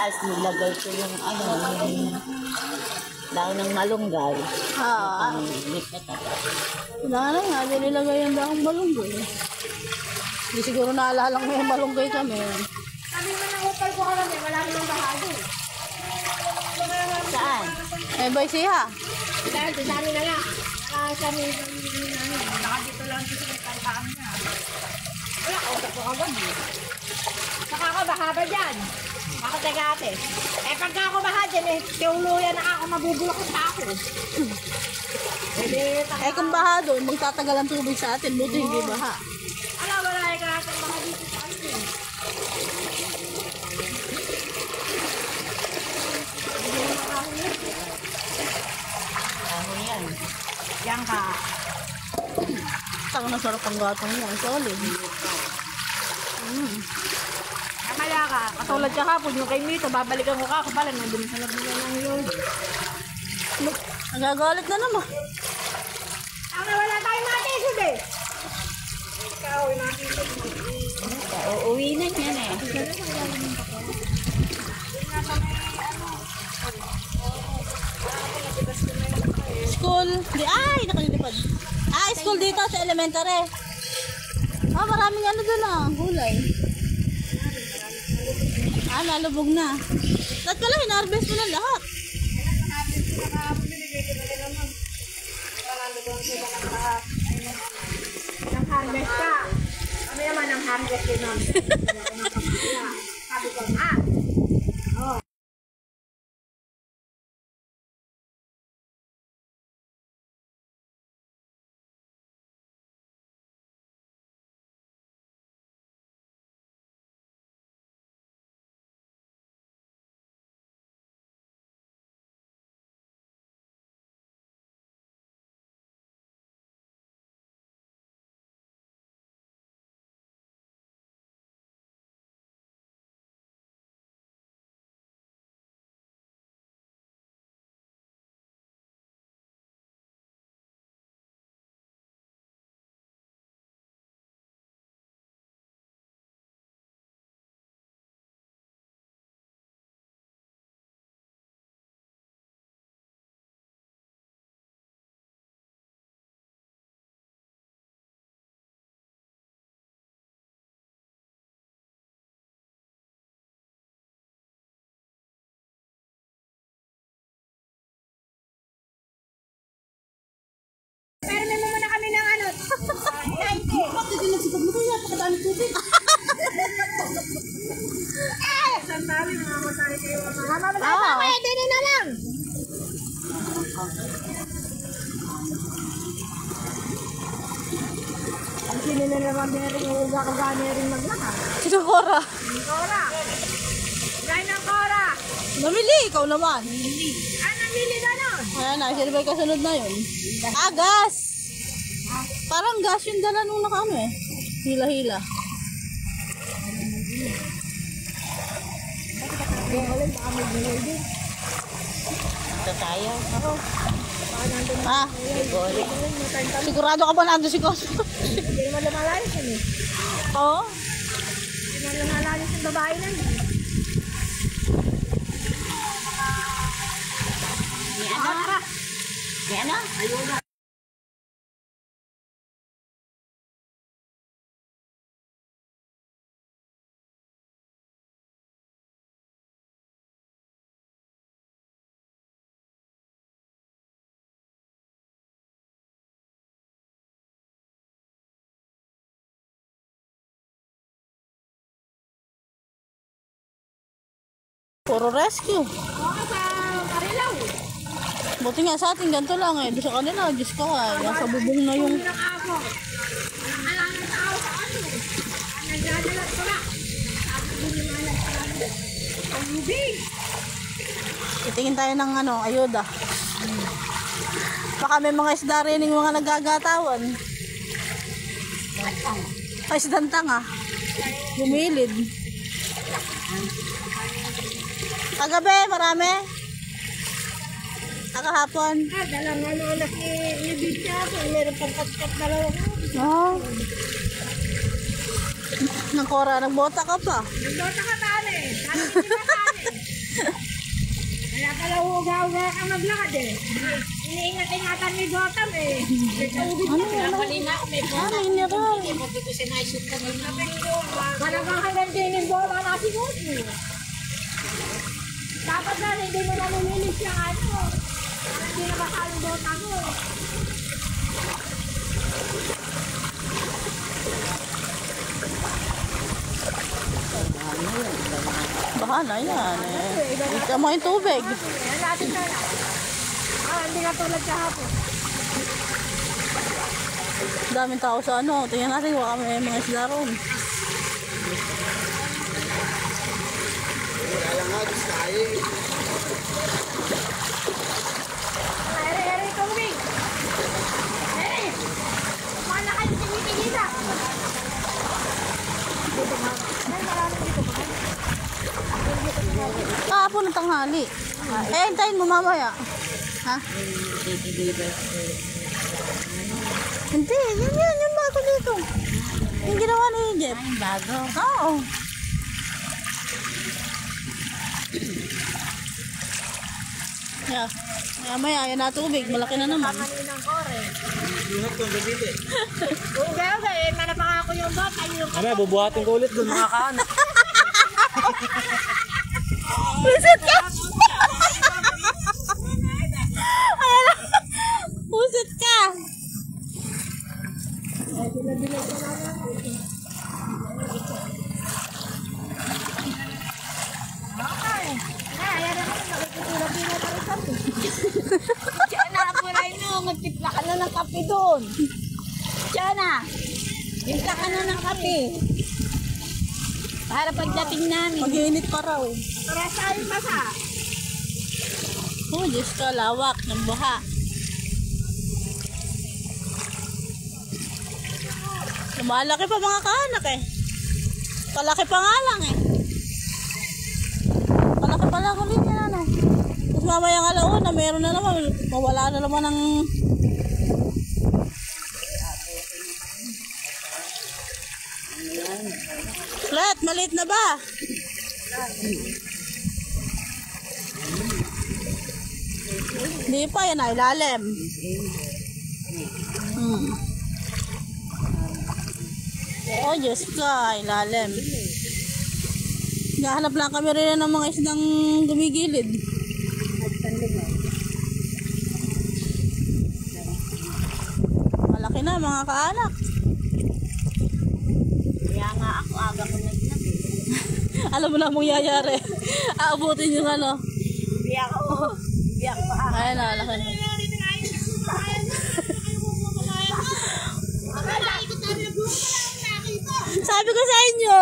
taas nilagay ko yung ano, yung dahon ng malunggay. Wala na nga, di nilagay yung dahon malunggay. Hindi siguro naalala ko yung malunggay kami. Sabi mo na upal ko kami, wala namang bahagi. Saan? Eh, bay siya. Dahil dami na nga. Sabi namin, baka dito lang dito sa kantaan niya. Wala, kausap ko agad eh. Saka ako, baha ba dyan? Ako taga ate. Eh pagka ako baha dyan eh, tiuluyan na ako, mabubulok ko sa ako. Eh, kung baha doon, magtatagal ang tubig sa atin, buti hindi baha. Ala, wala eh, kahit baha dito sa atin. Ano yan? Yan ka. Saka nasarap ang gatong mo, solid. Kamaya ka, katulad ka hapon, yung kay Mito, babalikan ko ka, ako pala, nandun sa loob nila ng yun. Nagagalit na naman. Ang wala tayong matisod eh. Ikaw, matisod mo. Uuwi na yan eh. School. Ay, nakalilipad. School dito sa elementary. Maraming ano doon gulay. Nalubog na. Lahat pala, hinarvest mo na lahat. Nang harvest ka. Kami naman ang harvest din nun. Sabi ko, oh. Pero may muna kami ng ano. Bakit din nagsipag mo kaya? Pakadami tubig. Saan tayo, mamamatay kayo. Mamamatay kayo, din na lang. Ang sino na naman meron yung uga kagani rin maglakad. Sino Cora? Cora. Gaya ng Cora. Namili, ikaw naman. Namili ganon. Ayan na, sino ba yung kasunod na yun? Gas! Parang gas yung dala nung nakano eh. Hila-hila. Ito tayo. Sigurado ka ba nandun si Cos? Hindi naman lumalalis yun eh. Oo. Hindi naman lumalalis yung babae na yun. Di ano? Ayun na. Puro rescue. Okay sa Karilaw. Buti nga sa atin, ganito lang eh. Doon sa kanila, Diyos ko nga. Nasa bubong na yung... Pinakako. Alam ng tao sa ano. Nagdadalat ko na. Sabi ko yung mga nagdadalat. Ang lubig. Itingin tayo ng ano, ayuda. Baka may mga isda rin yung mga nagagatawan. Ay, isdang tanga. Bumilid. Kagabi, marami. Kahapon. Dalang ano na si Bitcha. Meron pang kat-kat dalawa ko. Oh. Nang Cora, nagbota ka pa. Nagbota ka tali. Sabi hindi ka tali. Kaya pala uga-uga ka maglakad eh. Iniingat-ingatan ni Gotham eh. Ano yun ako? Malamang hanggang tingin bola na si Gotham. Dapat na hindi mo namimilis yung ano. Para hindi nakasalong Gotham mo. Baka na yan eh. Ika mo yung tubig. Yan natin na lang. Hindi ka tulad kahapon. Daming tao sa ano. Tingnan natin baka may mga isda ron. Ere, tubig. Ere. Mana kayo tingin-tingin. Kahapon ng tanghali. Eh, hintayin mo mamaya. Ha? Hindi, yun, yung bago dito. Yung ginawa ni Jeff. Ay, bago. Oo. Yeah. Maya, yan na tubig. Malaki na naman. Kaninang kore. Uga-uga eh. Manapaka ako yung bot. Ayun. Mamaya, bubuhatin ko ulit doon mga kaanak. Pusit ka! Pusit ka! Ayan na kami. Nakikitulog-tulog pa rin kami. Diyan na, puray mo. Magtipla ka na ng kape doon. Diyan na. Tinta ka na ng kape. Para pagdating namin. Mag-iinit pa raw. Pares tayo basa. Oh, Diyos ka, lawak ng baha. Lumalaki pa mga kaanak eh. Palaki pa nga lang eh. Palaki pa lang ulit yan ano. Tapos mamayang alauna, meron na naman. Mawala na naman ng... Flat, maliit na ba? Hindi pa, yan ay ilalim. Oh, Diyos ka, ilalim. Nahanap lang kami rin ng mga isdang gumigilid. Malaki na mga kaanak. Kaya nga ako, aga ko naglag eh. Alam mo na mong yayari. Aabutin yung ano. Hindi ako pa. Ayan na, laki na. Sabi ko sa inyo.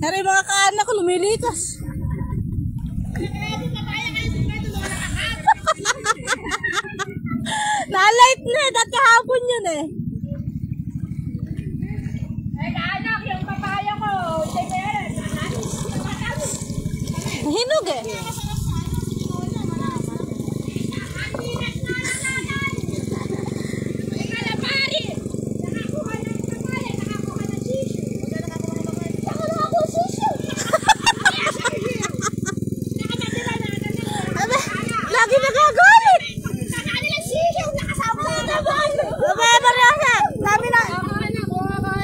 Hari mga kaanak ko lumilikas. Na-light na eh. Dati hapon yun eh. Eh, anak, yung papaya ko. Hinog eh. Lagi nagagalit.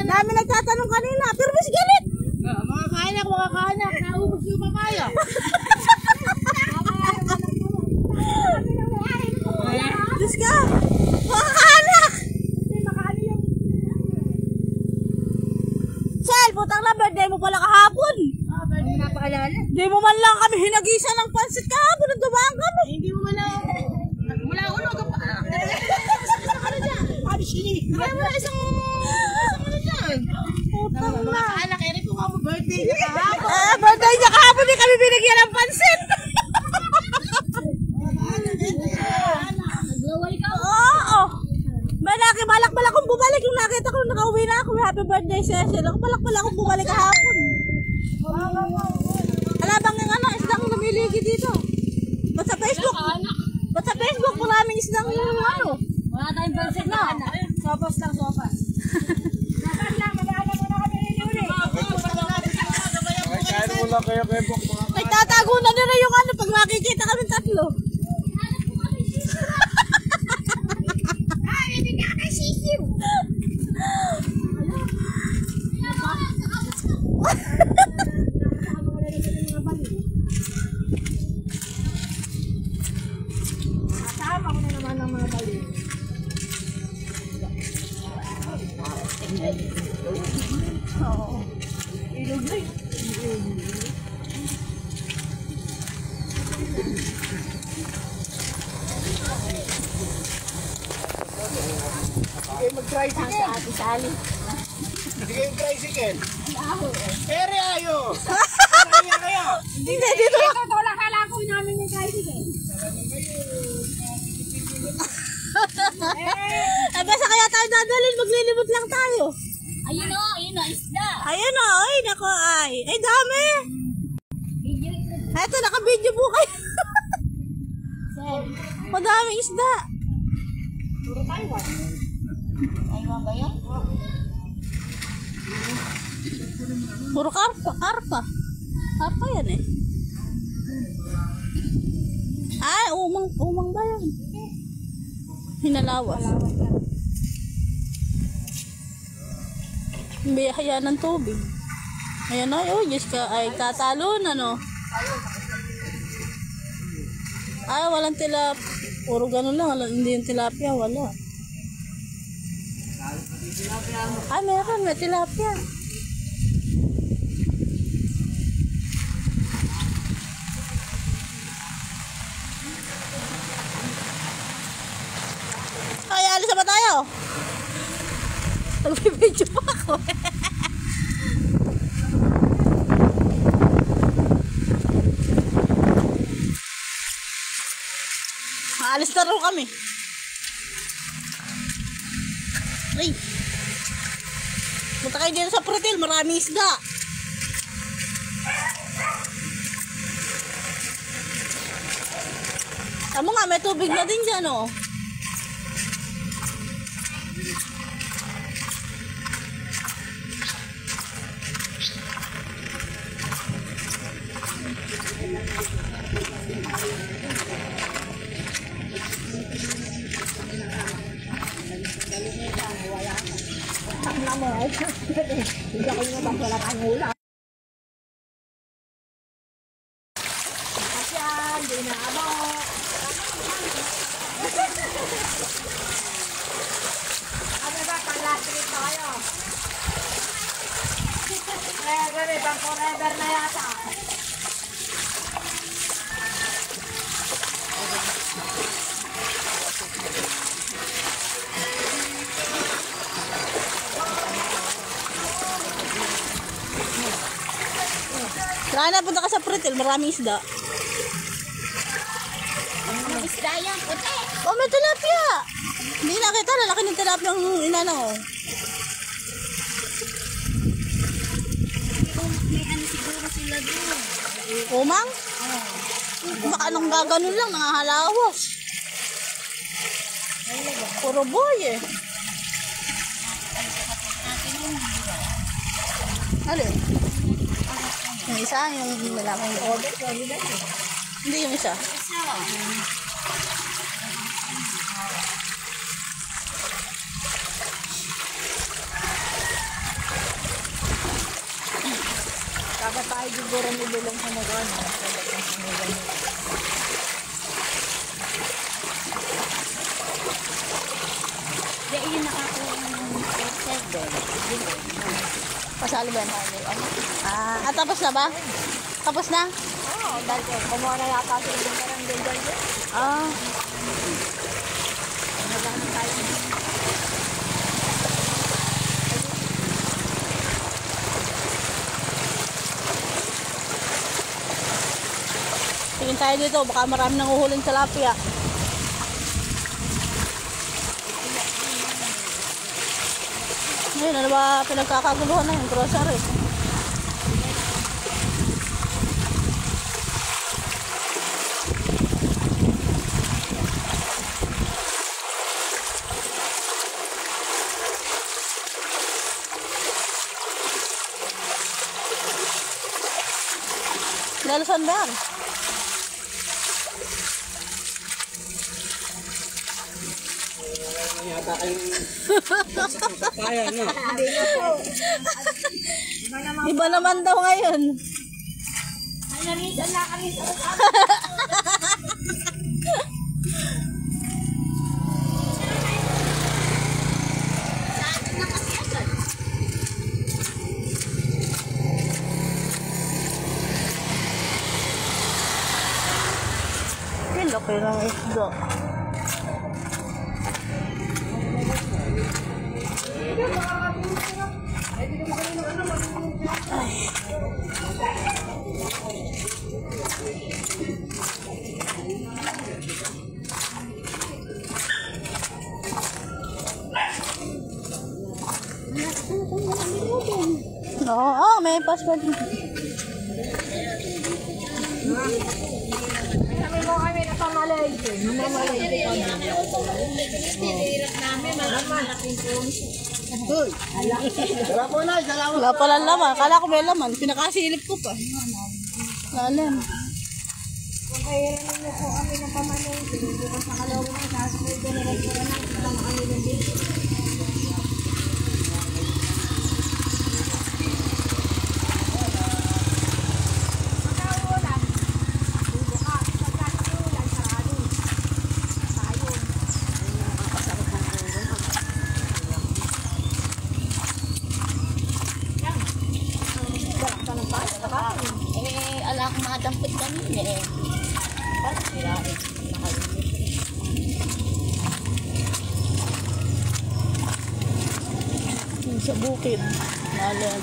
Dami nagtatanong kanina. Pero mas galit. Mga kaanak, naubos yung papaya. Diyos ka. Mga kaanak. Sal, putang na birthday mo pala kahapon. Napakalala. Hindi mo man lang kami hinagisa ng pansit kahapon. Nagdubaan kami. Hindi mo man lang. Mula ulo ka pa. Sabi sili. Kaya mo isang ano dyan. Putang na. Anak, eri ko nga mo birthday niya kahapon. Birthday niya kahapon. Hindi kami binigyan ng pansit. Naglaway ka. Oo. Balak kong bumalik. Yung nakita ko nakauwi na ako. Happy birthday session. Ako balak akong bumalik kahapon. Alabang yung ano, isdang lumiligi dito. Ba't sa Facebook? Maraming isdang ano. Sopas lang, sopas. Sopas lang, mag-aala mo na kami rin uli. Kaya mo lang kayo kay Bok mga Nagtatago na nila yung ano pag makikita kami tatlo. Ay, hindi ka kasisiw. Kasama ko na naman ng mga baliw. Mag-tricycle. Sa ate Sally. Sige yung tricycle. Ere ayo. Hindi, dito. Ito lang kalako namin yung tricycle. Eh, basta kaya tayo dadalhin, maglilibot lang tayo. Ayun o, isda. Ayun o, ay, nako, ay. Ay, dami. Eto, naka-video po kayo. Madaming isda. Ayun ba yun? Puro karpa, karpa. Karpa yan eh. Ay, umang ba yan? Hinalawas. Biyaya ng tubig. Ayan na, oh, Diyos ka, ay tatalo na, no? Ay, walang tilap. Puro ganun lang, hindi yung tilapia, wala. Ay, meron, may tilapia. Ay, alis na ba tayo? Nagbibidyo pa ako. Alis na rin kami. Ay. Punta kayo dito sa Pretil, maraming isda. Tama nga, may tubig na din dyan, oh. Hindi ako yung magpala kang ulam. Kasyan, di na abo. Ano ba, pang-latrit tayo? Ganun, pang-forever na yata. Rana, punta ka sa Pretil, maraming isda. Ang isda yan, puti. Oh, may tilapia. Hindi nakita, lalaki ng tilapia ang inanaw. May ano siguro sila doon. Umang? Baka nang gaganon lang, nangahalawas. Puro boy eh. Alin? Yung isa, yung malaking order. Hindi yung isa. Dapat tayo siguro nibilang sa magano. Di, yun nakakuha ng server. Pasalo ba yan? Tapos na ba? Tapos na? Oo, dahil kumuha na yata sila ng barangay dyan. Ah. Nagano tayo. Tingin tayo dito, baka marami nang uhuling tilapia. Ngayon, ano ba pinagkakaguluhan na yung grocery? Lalasan ba yan? Yata kayong kaya no. Iba naman daw ngayon. Ay, narisan na kami sa Laki ng isda. Oo, may passport. Kami mo kami na pamalay. Mamamalay ko kami. Hirap namin, malaking punso. Hoy! Wala po na, salamat. Wala pala laman. Kala ko may laman. Pinakasilip ko pa. Lalim. Kung kahirin niyo po kami ng pamalay, bukas na kalawin ng sasabi ko na rin na lang kami ng dito. Ala ko madampot kami eh. Yung sa bukid. Lalim.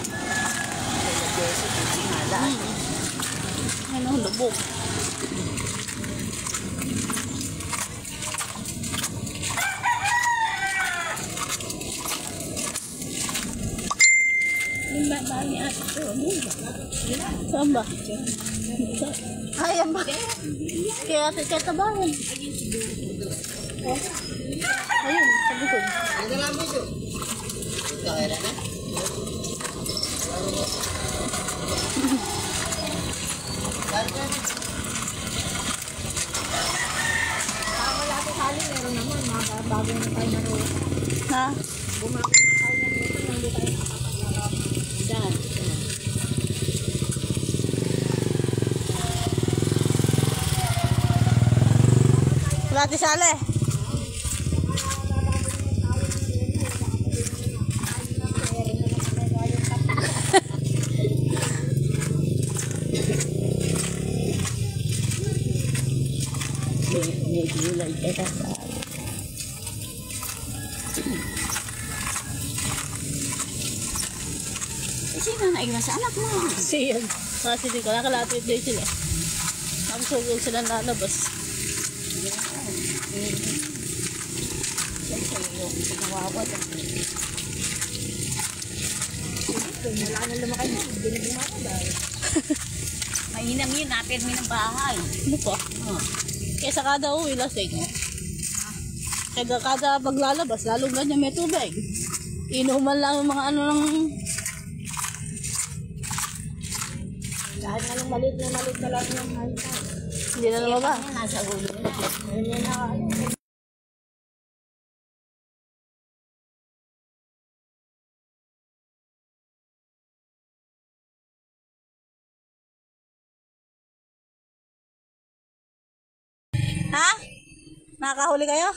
Ano, lubog. Saan ba? Ayan ba? Kaya tabayan. Ayun, sa likod. Ang salamat po. Kaya na. Wala ko sali, meron naman. Mga bago na tayo na rin. Ha? Bumako na tayo na rin. Hindi tayo nakapaglalaro. Saan? Wala tisali. Sino na iwan sa anak mo? Kasi yan. Kasi di ko nakalapit din sila. Tapos huwag sila lalabas. Wala na lumakay. Hindi na bumako dahil. Mainam yun, napirmi ng bahay. Ano pa? Kesa kada uwi, lasing. Kaya kada paglalabas, lalong ganyan may tubig. Inuman lang yung mga ano ng... Dahil nga nung maliit na lang yung hanta. Hindi na naman ba? Nasa ulo na. Ayun na Ha? Nakakahuli kayo?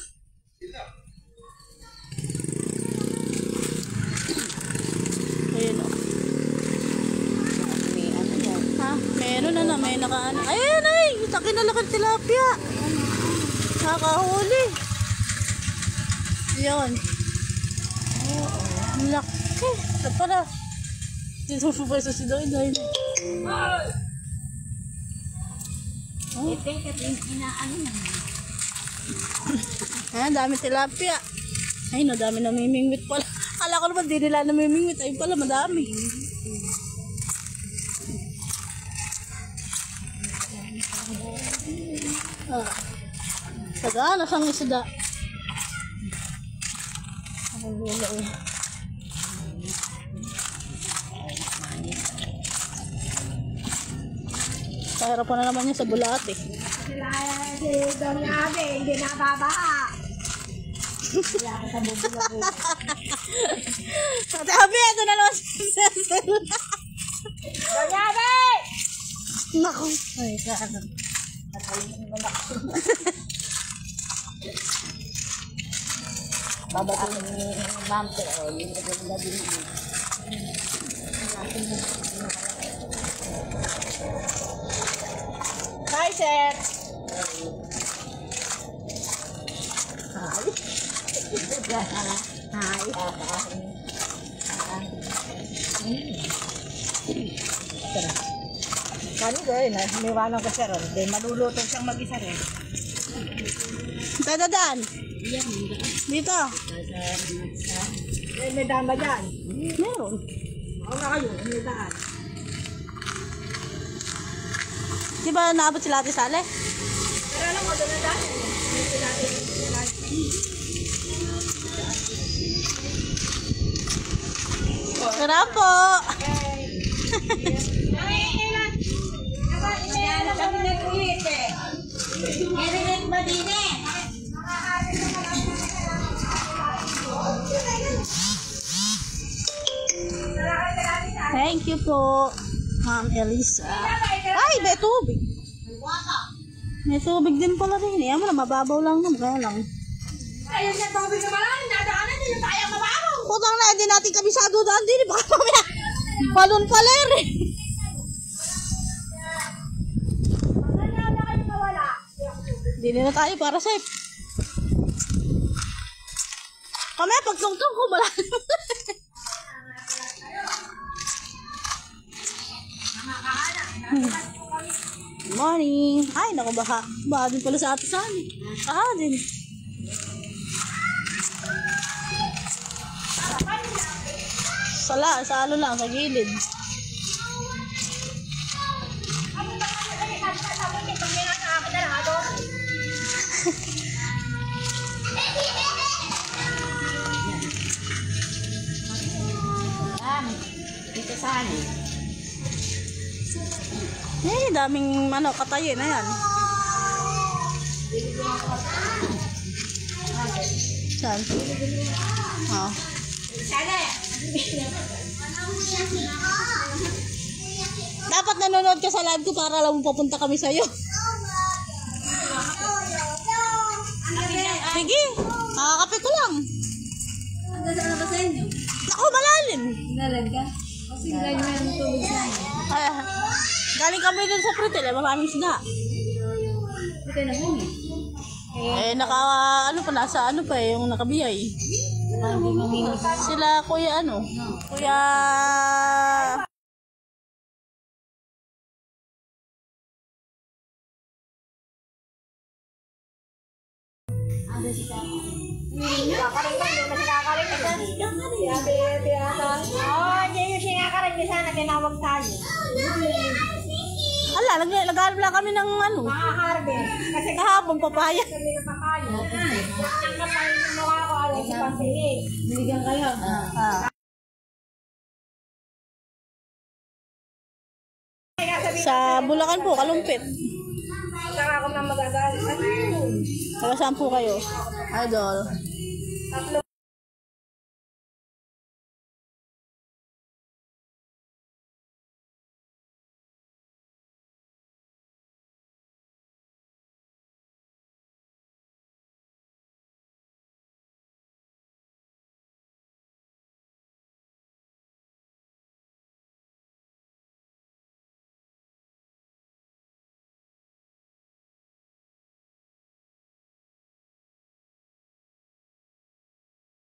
Ayun o. May ano yan. Ha? Meron na may nakaano. Ayan ay! Taki na lakad tilapia. Nakakahuli. Yun. Ang laki. At para. Dito mo pa sa sidoy dahil. Ito yung inaano na. Ayan, dami tilapia. Ay, no, dami namimingwit pala. Kala ko naman, di nila namimingwit. Ay, pala, madami. Ah. Sagana sang isda. Ang gula eh. Kahirapan na naman niya sa Bulate. Sila si Don Abe, hindi nababaha. Kaya ako sa bubula. Ate Abi, ito na naman si Cecil. Don Abe! Naku. Ay, kaano. Babatin ni Bumper o yung gabi niya. Hi, sir! Kani ko eh, humiwanan ko siya ron. Then maluluto siyang mag-isa rin. Dadaan. Dito. Eh, may daan ba dyan? Meron. Oo na kayo, may daan. Di ba naabot sila Ate Sale? Pero alam mo, doon na daan. Dito natin. Tara po. Kami nag-ulit eh. Narinig ba din eh? Thank you po, Ma'am Elisa. Ay, may tubig. May tubig din pala rin. Yan mo na, mababaw lang naman. Kaya lang. Ayun siya, tubig na pala. Nadaanan niyo yung kaya mabaho. Putang na, hindi natin kabisado daan din. Baka mamaya, balon pala rin. Hindi na tayo para safe. Kamaya, pagtungtong ko, malalim. Good morning. Ay, naku, baha. Baha din pala sa Ate Sally. Baha din. Sa ano lang, sa gilid. Dito sa ano? Eh, daming ano, katayin na yan. Saan? Oh. Dapat nanonood ka sa live ko para lang papunta kami sa'yo. Sige, kakakape ko lang. Ano ba sa inyo? Ako, malalim. Nalag ka? Kasi ganyan yung tubig sa inyo. Ay, galing kami dun sa Pretel, maraming sida. Ito naman eh. Ano pa, nasa ano pa yung nakabiyay. Sila, kuya ano? Kuya... Kakarin ba? Hindi naman siya kakarin. Hindi yung sinakarin niya sana tinawag tayo. Ala, nag-aalap lang kami ng ano. Makaharvest. Kasi Kahapon, papaya. kami ng papayo. Ang kapal ng mukha ko ayaw si Pampili. Binigyan kayo. Sa Bulacan po, Kalumpit. Saka ako na magagalit. Ano yun? Taga saan po kayo? Idol.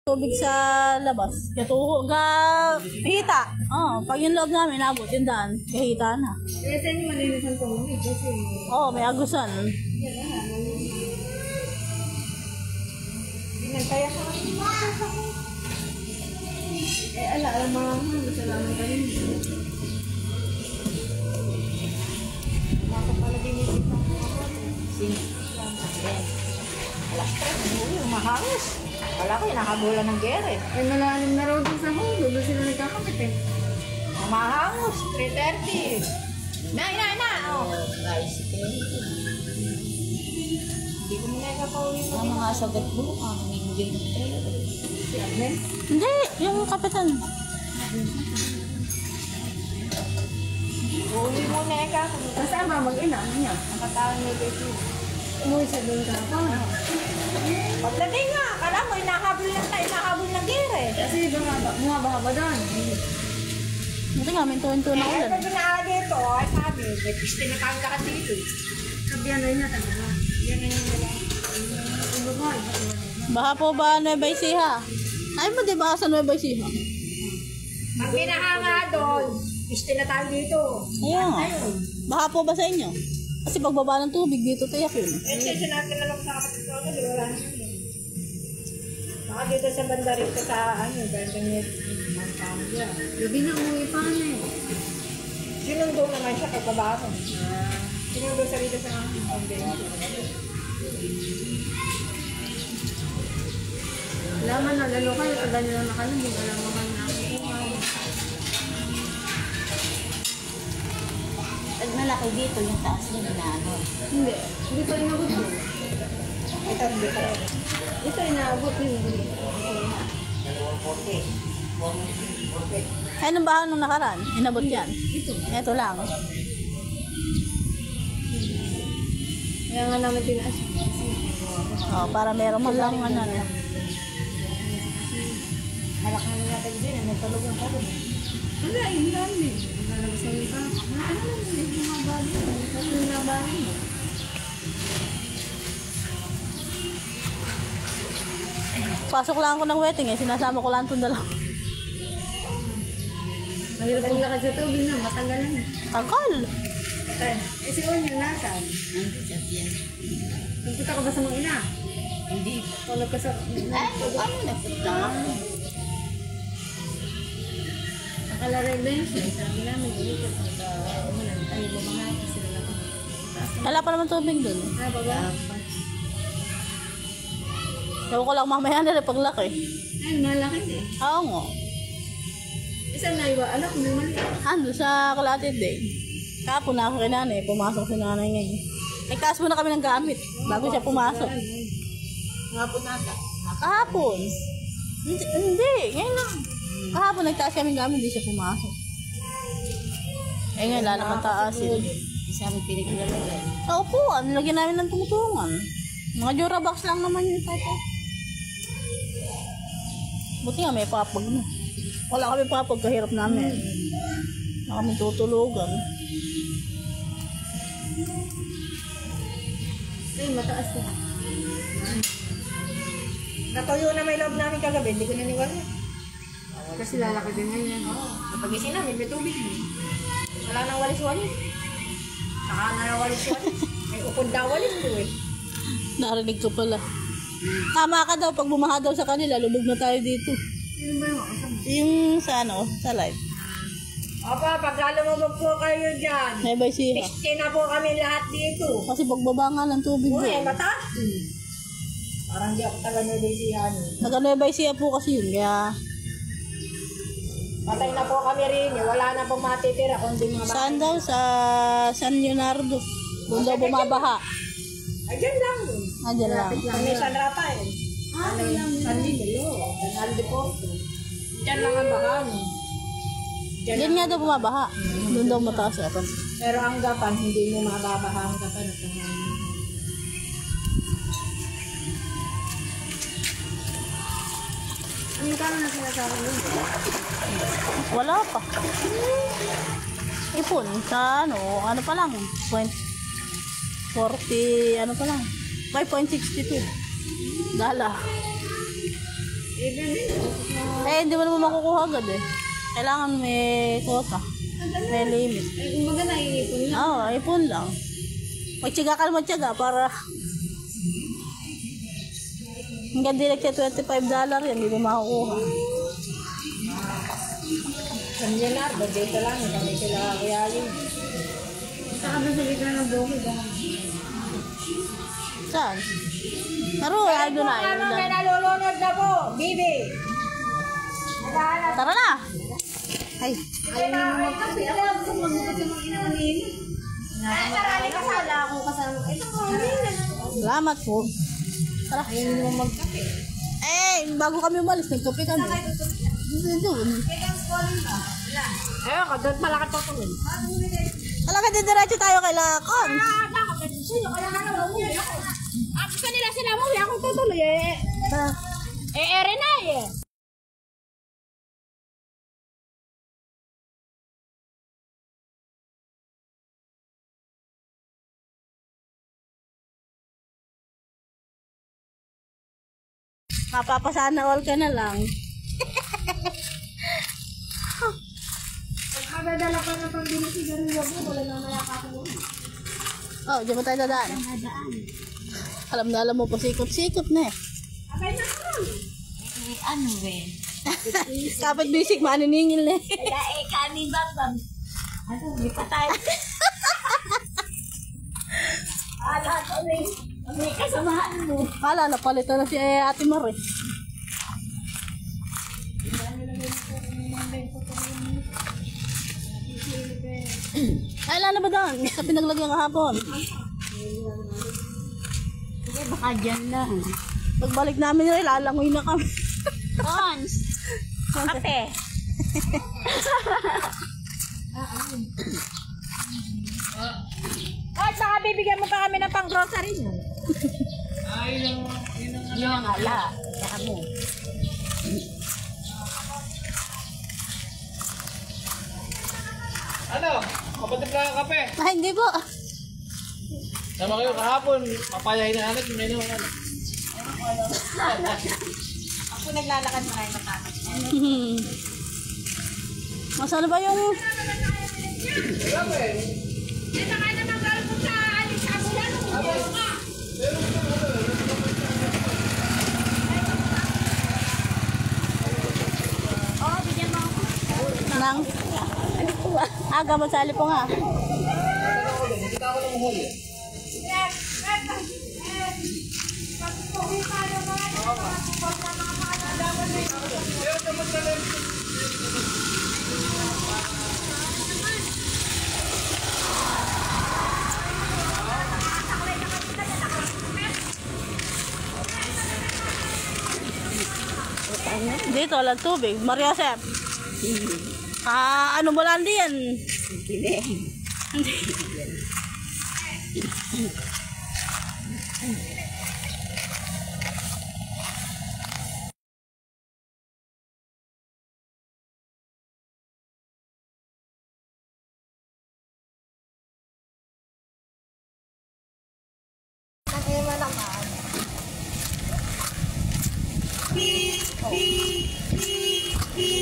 Tubig sa labas. Katuho, hita. Pag yung loob namin, nabot yung daan. Kahita na. Kaya sa inyo malinis ang tubig kasi May agusan. pinagkaya ka. Alam mo, masalaman ka rin. Baka pala dinisip na ako. Yung mahangos. Wala ko, nakabulan ng gere. Ay, malalim na raw din sa hulo. Doon sila nagkakapit eh. Mahangos, 3:30. Na! Oh. Hindi ko muna ikapauwi mo. Ang mga sagat mo, mamimigay ng pera. Si Agnes. Hindi, yung kapitan. Uuwi muna eka. Kasama mag-ina. Ano niya? Ang katawan niya dito. Umuwi sa doon ka pa. Pagdating nga, kala mo, inahabol ng gere. Kasi bumaba ba doon? Buti nga, mintuin-tuin na ulan. Pag ginaa dito, ay sabi, may piste na kang lakas dito. Sabi yan na yun, taga. Yan na yun nila. Baha po ba Nueva Ecija? Ay mo, di ba sa Nueva Ecija? Pag binahanga doon, piste na tayo dito. Ayun nga. Ayun. Baha po ba sa inyo? Kasi pagbaba ng tubig dito, tiyak yun. Kasi natin na lang sa kapatid ko, di wala na yun. Baka dito sa banda rito sa banda niya, Mancambia. Gabi na umuwi pa na eh. Sinundo naman siya kay Pabaro. Sinundo sa rito sa Mancambia. Laman na, lalo kayo, tagal nila na kayo, hindi alam mo man na. Pag malaki dito, yung taas niya na ano. Hindi pa rin abot yun. Ito, hindi pa rin. Ito, inaabot yun. Ay, nung baha nung nakaraan, inabot yan. Ito lang. Kaya nga naman tinaas. Oh, para meron man lang ano. Malaki na natin din, may talugan ka rin. Wala, yung dami. Lalabas sa iba. Ano lang, yung mga bagay. Yung mga bagay. Pasok lang ako ng wedding eh, sinasama ko lang itong dalawa. Mahirap ang lakad sa tubig na, matagal lang. Takal! Si Onyo, nasan? Ang sasakyan. Nagpunta ka ba sa mga ina? Hindi. Tulog ka sa... Ano napunta? Nakalaro yung bench. Sabi namin, dito umulan. Tayo bumangati sila lang. Wala pa naman tubig dun. Ah, baga? Ewan ko lang mamaya nila paglaki. Ay, malaki eh. Oo nga. Isa na iba, anak mo naman. Ando sa Kalatid Day. Kapon na ako kay nanay, pumasok si nanay ngayon. Nagtaas muna kami ng gamit bago siya pumasok. Ngapon nata. Kahapon. Hindi, ngayon lang. Kahapon nagtaas kami ng gamit, hindi siya pumasok. Eh ngayon, wala naman taasin. Isang pinaglalagay. Sa upuan, nilagyan namin ng tumutungan. Mga Durabox lang naman yun, Papa. Buti nga may papag na. Wala kami papag, kahirap namin. Wala kami tutulugan. Ay, mataas na. Natuyo na may loob namin kagabi, hindi ko naniwala. Kasi lalaki din ngayon. Kapag isin namin, may tubig din. Wala nang walis-walis. Saka na walis-walis. May upod daw walis ko eh. Narinig ko pala. Tama ka daw, pag bumaha daw sa kanila, lubog na tayo dito. Sino ba yung makasama? Yung sa ano, sa live. Opa, pag lumabog po kayo dyan, May Ecija. piste na po kami lahat dito. Kasi pagbaba nga ng tubig Uy, doon. mataas. Parang di ako taga Nueva Taga Nueva Ecija po kasi yun, kaya Patay na po kami rin. Wala na pong matitira kundi mga bata. saan daw? Sa San Leonardo. Doon daw bumabaha. Ay, dyan lang. Andyan lang. Kami San Rafael. San Miguel. San Aldeporto. Dyan lang ang bahan. Diyan nga daw bumabaha. Doon daw mataas ako. Pero ang gapan, hindi mo mababaha ang gapan. Ang kano na sinasabi mo? Wala pa. Ipon sa ano pa lang. 40, ano pa lang. 5.62. Dala. Eh, hindi mo naman makukuha agad eh. Kailangan may quota. May limit. Eh, umaga na iipon lang. Oo, ipon lang. Magtiyaga ka naman tiyaga para hanggang direct sa $25 yan, hindi mo makukuha. San Leonardo, dito lang. Kami sila kaya yun. Saka ba sa liga ng bukid? Saan? Naro, ay doon na. Ano, may nalulunod na po. Bibi. Naghahanap. Tara na! Ay, Ayaw mo magkape. Ako gusto magbukas yung mga inanin. Marami ka wala akong kasama. Ito ko, salamat po. Tara. ayaw mo magkape. Eh, bago kami umalis, nagkape kami. Doon. Ayaw ka, doon pala ka tutuloy. Talaga didiretso tayo kay Lakon. Gusto nila sila mo, ako tutuloy eh. Ere na eh. Mapapasana all ka na lang. Magdadala pa na pang binisigarilyo mo, wala na mayakapin mo. Oh, diyan mo tayo dadaan. Alam na alam mo, pasikot-sikot na eh. Abay na ko. Ano eh? Kapit bisik, maniningil na eh. Kaya kami babam. Ano, hindi pa tayo. Ala ko rin. May kasamahan mo. Kala, napalitan na si Ate Mar eh. Ay, lala ba doon? Sa pinaglagyan kahapon. Sige, baka dyan lang. Pagbalik namin rin, lalangoy na kami. Cons! Kape! At baka bibigyan mo pa kami ng pang-grocery niyo. Yun ang ala. Saka mo. Ano? Kapatid lang ang kape. Ay, hindi po. Sama kayo kahapon. Papayahin na natin. May naman. Ako naglalakad na kayo matapos. Masano ba yung... Oh, bigyan mo ako. Nang... gamot sa alipo nga. Dito, walang tubig. Maria Josep. Ano mo lang diyan?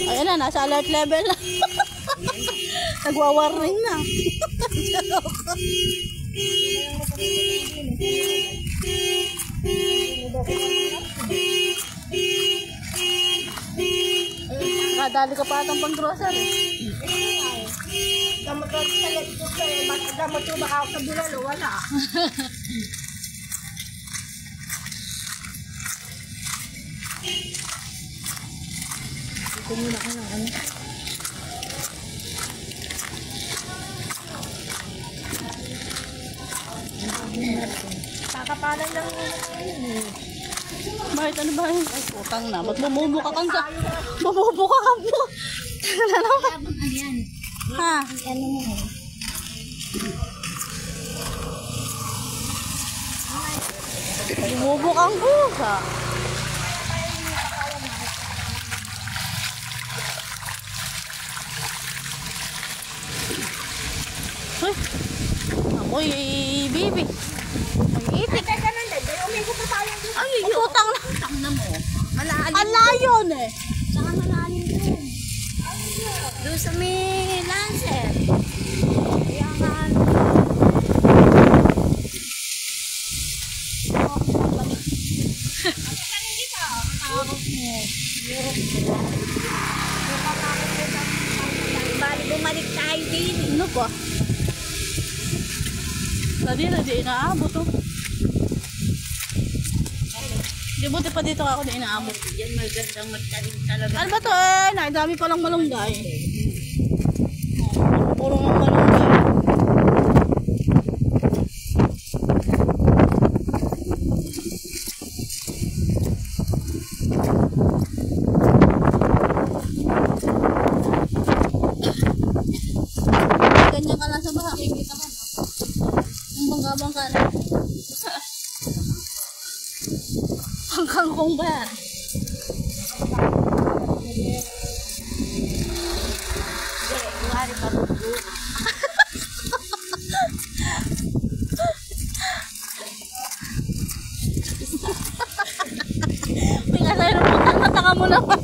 Ayan na, nasa alert level na. Nagwa-warning na. Kadali ka pa atang pang-grocery. Gamot ko sa lecture ko eh. Gamot ko baka ako sa bulalo. Wala. Kakapalan lang yun. Bakit ano ba yun? Ay, putang na. Ba't bumubo ka kang sa... Bumubo ka kang po. Ano ba? Ano yan? Ha? Ano mo eh? Bumubo kang buka. Uy. Amoy, baby. May itik. Teka lang din. Umiko pa tayo dito. Ay, putang na. Tang na mo. Malalim. Alayon eh. Saka malalim doon. Doon sa may Lancer. Kaya nga ano. Bali bumalik tayo din. Ano ba? Dali na, di inaabot oh. Di buti pa dito ako na inaabot. Yan magandang magtanim talaga. Ano ba to eh? Dami palang malunggay. Ibang kanin. Ang kangkong ba yan? Pingasay naman, nataka mo naman.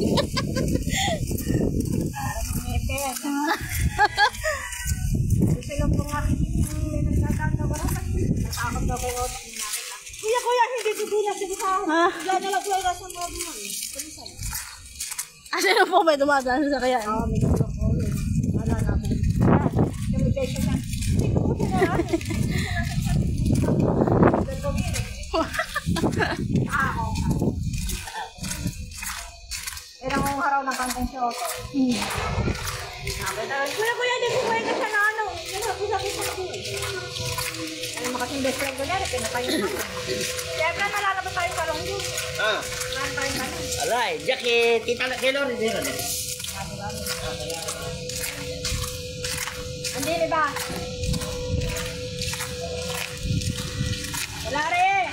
Gusto lang po nga may nagtatanda ko lang. Natakot daw kayo utak ni nakita. Kuya, hindi tutulas. Sige sa ako. Ha? Diyan na lang kuya sa mga mo. Kulisan. Sino po may dumadaan sa kaya? Oo, may tulong ko. Wala na po. Yung patient na. Sige, buti na lang. Ako. Ilang araw ng kantong si Otto. Kuya, di ko kuya ka siya na ano. Sabi sa ako eh. Ano mo kasing best friend ko na, pinakayin mo. Siyempre, nalalabas tayo sa long yun. Nalalabas tayo sa long. Alay, Jackie, tita na kilo rin din. Hindi, di ba? Wala rin!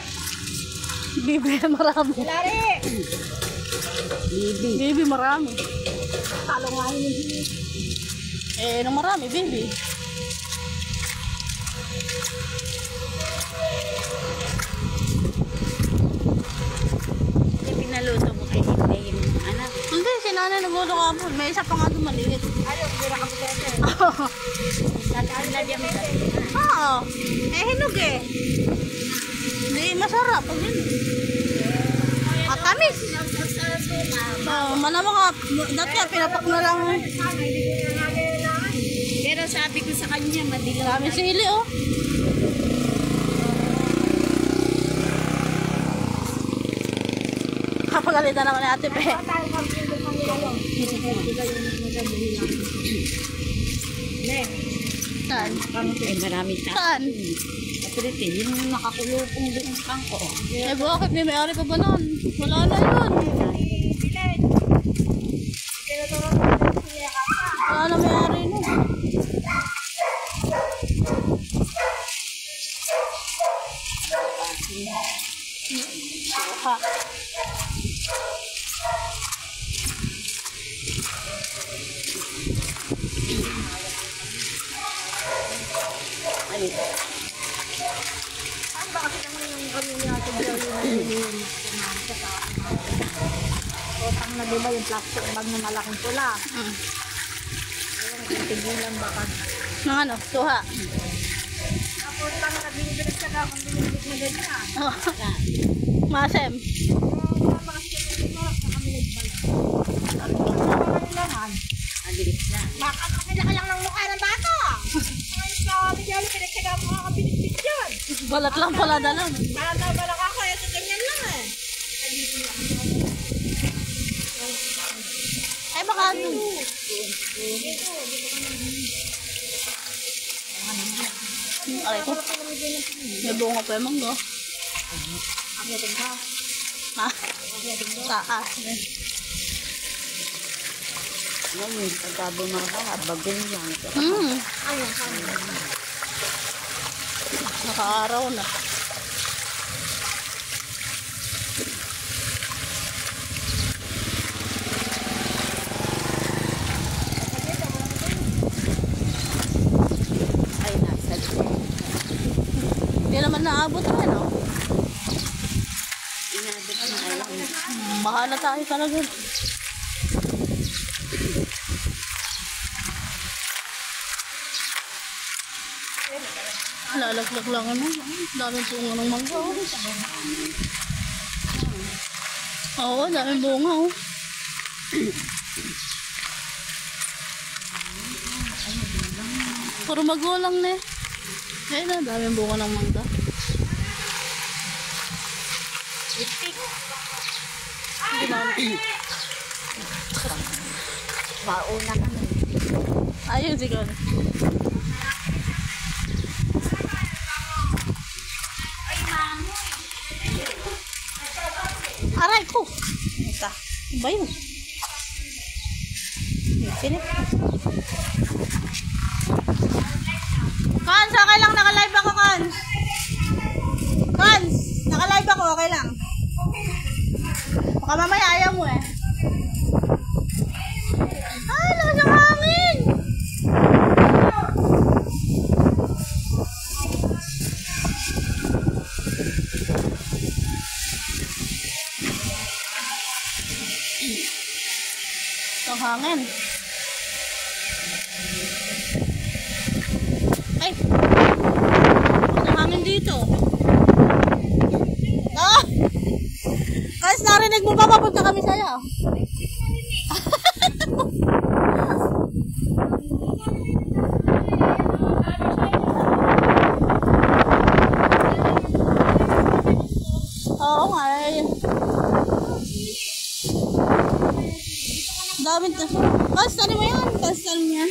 Bibi, marami. Wala rin! Bibi, marami. Talo nga yun. Eh, nang marami, bibi. Pinaluto mo kay Tita yung anak. Hindi, si nanay nagluto ka po. May isa pa nga doon maliit. Ayun, hindi na kami pwede. Lagyan mo sa Oo. Eh, hinog eh. Hindi, masarap. Pag yun. Matamis. Malamang ka. Dati pinapak na lang. Pero sabi ko sa kanya, madilaw. Dami sili oh. Kapagalitan naman ni Ate Pe. Saan? Ay, maraming tao. Saan? Kapilite, yung nakakulupong doon sa kangko. Eh, bakit may may-ari pa ba nun? Wala na yun. Wala na may-ari nun. Ha. Saan ba kasi naman yung kami niya ito yung utang na diba yung plastic bag na malaking pula. Ayun, tigilan baka. Nang ano? Suha. Ako utang na binibilis ka daw kung binibilis na ganyan. Oh. Masem. Yung mga sinunod oras na kami nagbalik. Ano ba kailangan? Ang bilis na. Makakapila ka lang ng mukha ng bata. Ay, sabi niya, pinagsaga mo ka binibis yan. Balat lang pala dalang. Balak ako, ito ganyan lang eh. Ay, baka doon. Aray ko. May bunga pa yung mangga. Akitin ka. Ha? Taas. Ngayon, pagkabunga ka, bagay lang. Ayun, kami. Naka-araw na. Ay, nasa Hindi naman naabot na, no? inabot na alam. Bahala tayo talaga. Lalaglag lang naman. Daming bunga ng mangga. Oh. Oo, daming bunga. Oh. Puro magulang na eh. Ayun na, daming bunga ng mangga. Bauna ka na. Ayun, siguro. Aray ko! Ito. Ano ba yun? Sinip. Kan, sa akin lang naka-live ako, Kan. Cons, naka-live ako, okay lang. Baka mamaya ayaw mo eh. Ay, lakas ng hangin! Ito hangin. Ay! Ang hangin dito. Ah! Kasi narinig mo ba papunta kami sa'yo? Oo nga eh. Dami to. Kanstan mo yan. Kanstan mo yan.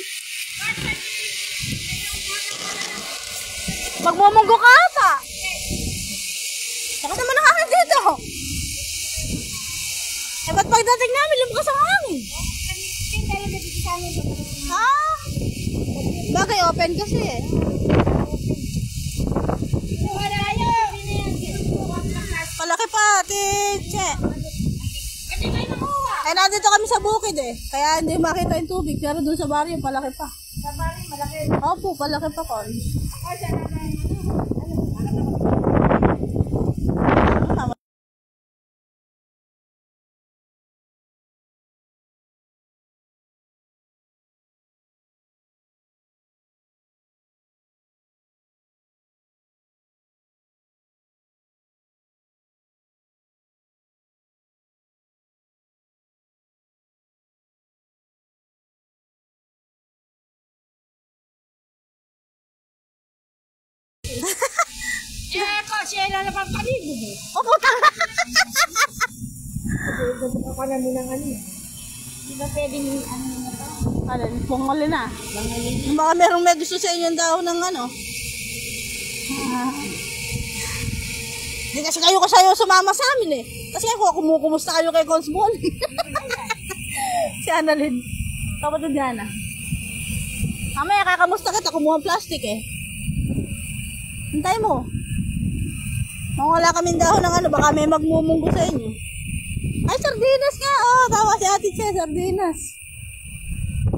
Magmumunggo ka ata. Saka naman ang hangin dito. Eh, ba't pagdating namin, lumakas ang hangin? Ha? Bagay, open kasi eh. Palaki pa, Che. Eh, nandito kami sa bukid eh. Kaya hindi makita yung tubig. Pero doon sa baryo, palaki pa. Sa bari, malaki. Opo, palaki pa ko. Ako siya naman. Eh, kasi na naman kanino mo. Opo, tama. Ako na mo ng ano. Di ba pwedeng ano na to? Ano, pungol na. Baka merong may gusto sa inyo daw ng ano. Hindi kasi kayo sumama sa amin eh. Kasi ako kumukumusta kayo kay Consbon. Si Annalyn. Kapatid niya na. Mamaya kakamusta kita, kumuha ang plastic eh. Hintay mo. Kung wala kaming dahon ng ano, baka may magmumunggo sa inyo. Ay, sardinas nga. Oh, tawa si Ate Che, sardinas.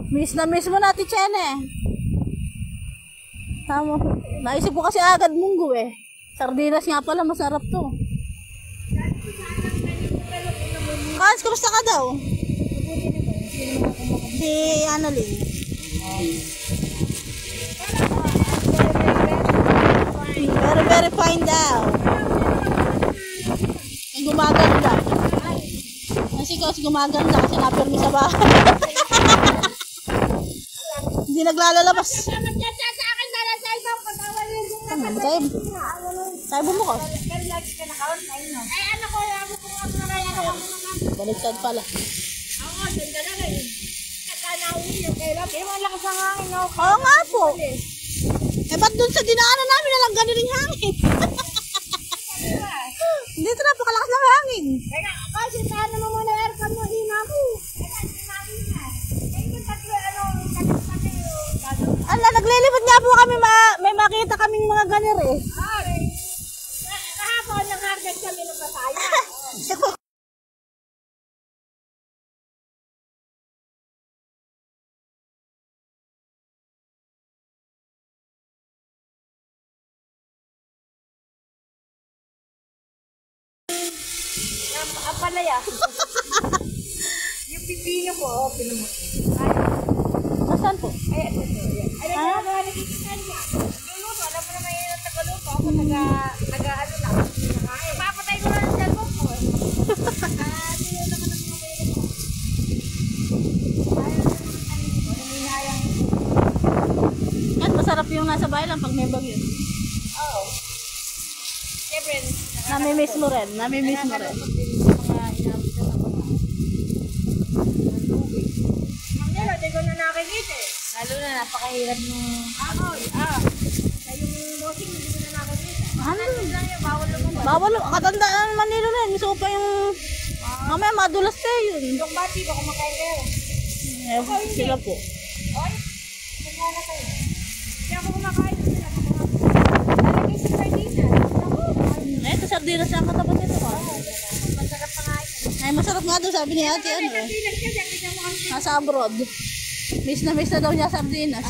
Miss na miss mo na, Ate Chen eh. Tama. Naisip ko kasi agad munggo eh. Sardinas nga pala, masarap to. Kans, kumusta ka daw? Si Annalyn. Very, very fine daw. Ang gumaganda. Kasi gumaganda kasi napirmi sa bahay. Hindi naglalabas. Salamat yan sa akin dala sa ibang patawa yun. Tayo bumukos. Pero lagi ka nakaon sa inyo. Ay, ano ko, ako kung ako na kaya ako naman. Baliktad pala. Ako, doon ka na rin. Katanawi yung kailan. Kaya mga lakas ang hangin, no? Oo nga po. Eh, ba't dun sa dinaanan namin nalang ganun yung hangin? Dito na, pakalakas ng hangin. Kaya, kasi saan naman muna aircon mo, hina mo. Kaya, sinabi na. Kaya yung tatlo, ano, tatlo yung gagawin. Ala, naglilipad nga po kami, may makita kaming mga ganir eh. Kahapon, nanghargag kami ng papaya. Ang palaya. Yung pipino ko, oh, pinamot. Nasaan po? Ay, ito. Ay, nagkakawa na kikisan niya. Luluto, alam mo naman yun ang tagaluto. Ako taga-ano lang. Papatay mo na ng cellphone ko. Sino naman ang mga pwede mo? Ayaw naman ang kanin ko. Naminayang. At masarap yung nasa bahay lang pag may bagyo. Oo. Siyempre, Namimiss mo rin. Namimiss mo rin. Pero, di ko na nakikita eh. Lalo na, napakahirap nung... yung bossing, hindi ko na nakikita. Ano? Lang yung bawal lumabas. Bawal, katandaan naman nila rin. Gusto ko pa yung... Mamaya madulas kayo yun. Yung bati, baka makain kayo. Eh, sila po. Oy, kumana kayo. Kaya ako kumakain sila. Lalagay sa sardinas. sardinas siya ang katapat nito. Masarap pa nga yun. Ay, masarap nga daw, sabi ni ate, ano eh. Sardinas kasi, tignan mo kami. Nasa abroad. Miss na daw niya sardinas.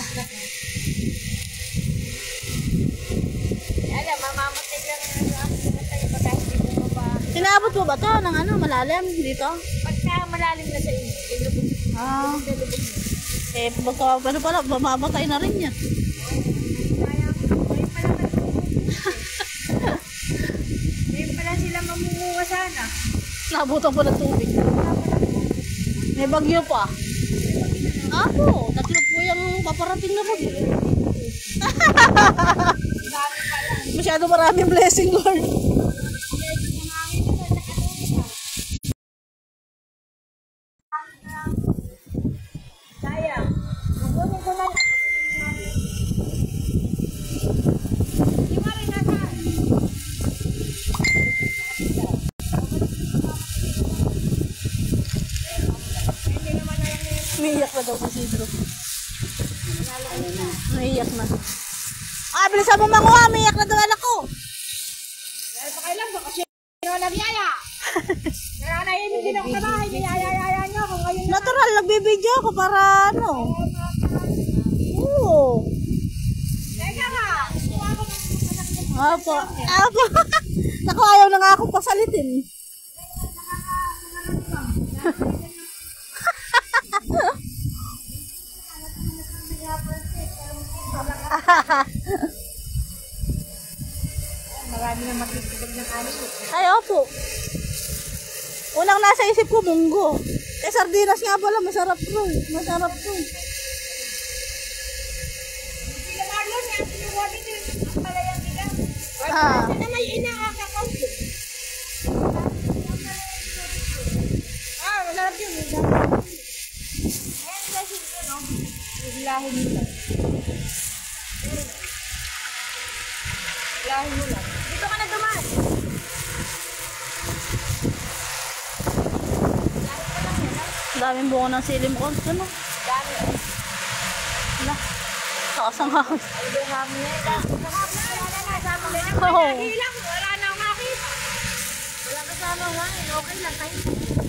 Alam, mamamatay lang ang mamatay pag hindi mo pa. Tinabot mo ba to ng ano, malalim dito? Pagka malalim na sa inyo, ilubog. Ah, Ilubog mo. eh, pagka ano pala, mamamatay na rin niya. Ngayon pala sila mamunguha sana. Nabutan po ng tubig. May bagyo pa. Ako, tatlo po yung paparating na bagyo. Masyado maraming blessing, Lord. Sayang. Kukunin ko lang. Di ba rin nasa? Umiiyak na daw si Isidro. Umiiyak na. Ah, bilisan mo manguha. Umiiyak na daw anak ko. Dahil pa kailan ba kasi nabiyaya? Nananahimik din ako sa bahay. Yaya nyo ako ngayon na. Natural, nagbibideo ako para ano. Oo. Teka nga. Kuha ko ng anak mo. Apo. Apo. Naku, ayaw na nga akong pasalitin. Marami na makikipag ng anak ko. Ay, opo. Unang nasa isip ko, munggo. Eh, sardinas nga pala, masarap to. Masarap to. Sila Marlon, yan sinuwali din. Ang palayang bigang. Ah. Kasi na may inaakakaw ko. Masarap yun. Ayan, kasi ito, no? Hilahin mo lang. Hilahin mo lang. Dito ka na dumaan. Daming bunga ng silim ko. Ano? Dami. Wala. Nakasang hangin. Ay, yung hangin na ito. Wala na, kasama mo na. Oo. Hilang, wala na akong makita. Wala kasama ang hangin. Okay lang, kahit.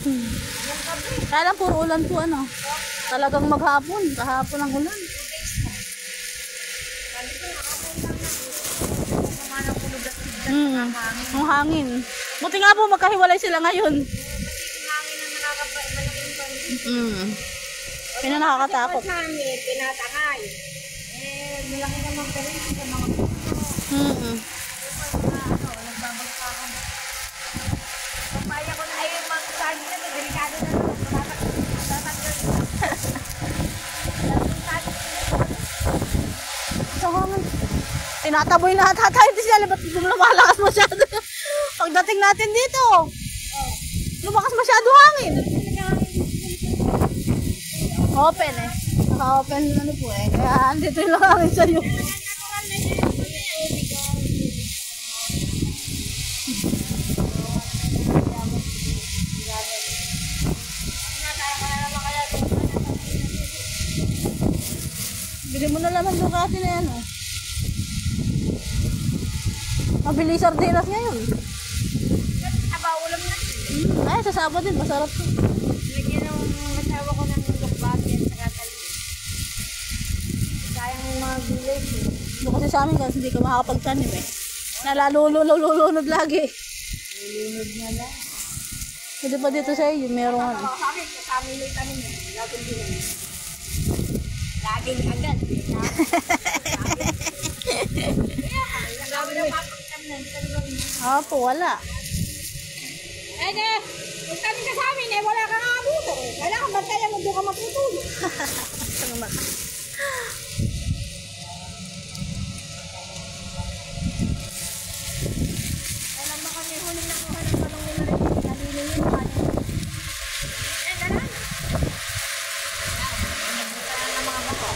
Yung gabi. Kaya lang, puro ulan po, ano. Talagang maghapon. Kahapon ang ulan. Sabi ko, okay lang na. Sama ng kulog at tignan Hmm. ng hangin. Ang hangin. Buti nga po, magkahiwalay sila ngayon. Kasi yung hangin ang nakakapalaking panin. Hmm. Yun ang nakakatakot. Kasi sa hangin, tinatangay. Malaki naman pa rin sa mga Hmm. nagbabagsakan. Papaya ko na yung mga saging na, delikado na naman. Matataggal. Sa hangin. Tinataboy na tatay. Hindi sila ba't lumalakas masyado. Pagdating natin dito, lumakas masyado hangin. Open eh. Naka-open ano po eh. Kaya andito yung hangin sa'yo. Bili mo na naman Ducati na yan oh. Mabili sardinas ngayon. Aba, ulam na. Ay, sa Sabado din, masarap to. Lagyan ng asawa ko ng lukbati at saka talin. Sayang yung mga gulay. Doon kasi sa amin kasi hindi ka makakapagtanim eh. Nalalulunod lagi. Lulunod na lang. Hindi pa dito sa iyo, merong ano. Sa amin may tanim eh. Laging gulay. Laging agad. Laging na papagtan na. Apo, wala. Eh, kung tanim ka sa amin eh, wala kang abuto eh. Kailangan bantayan mo doon ka matutulog. Salamat. Alam mo kami huling nakuha ng talong nila rin. Nalilin yung mga. Eh, dalan. Nabutan ng mga bako.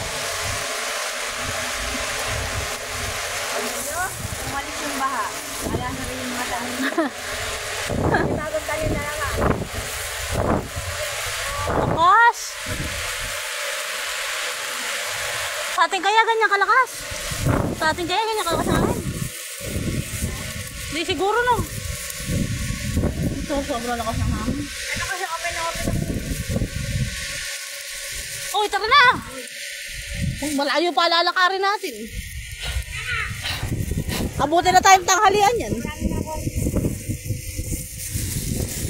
Ano nyo? Umalis yung baha. Wala na rin yung mga tanim. Bagong tanim na lang. Lakas! Sa atin kaya ganyan kalakas? Sa atin kaya ganyan kalakas namin? Hindi siguro no. So, sobrang lakas ng hangin. Ano kasi open na open. Uy, tara na! Malayo pa lalakarin natin. Abutin na tayong tanghalian yan.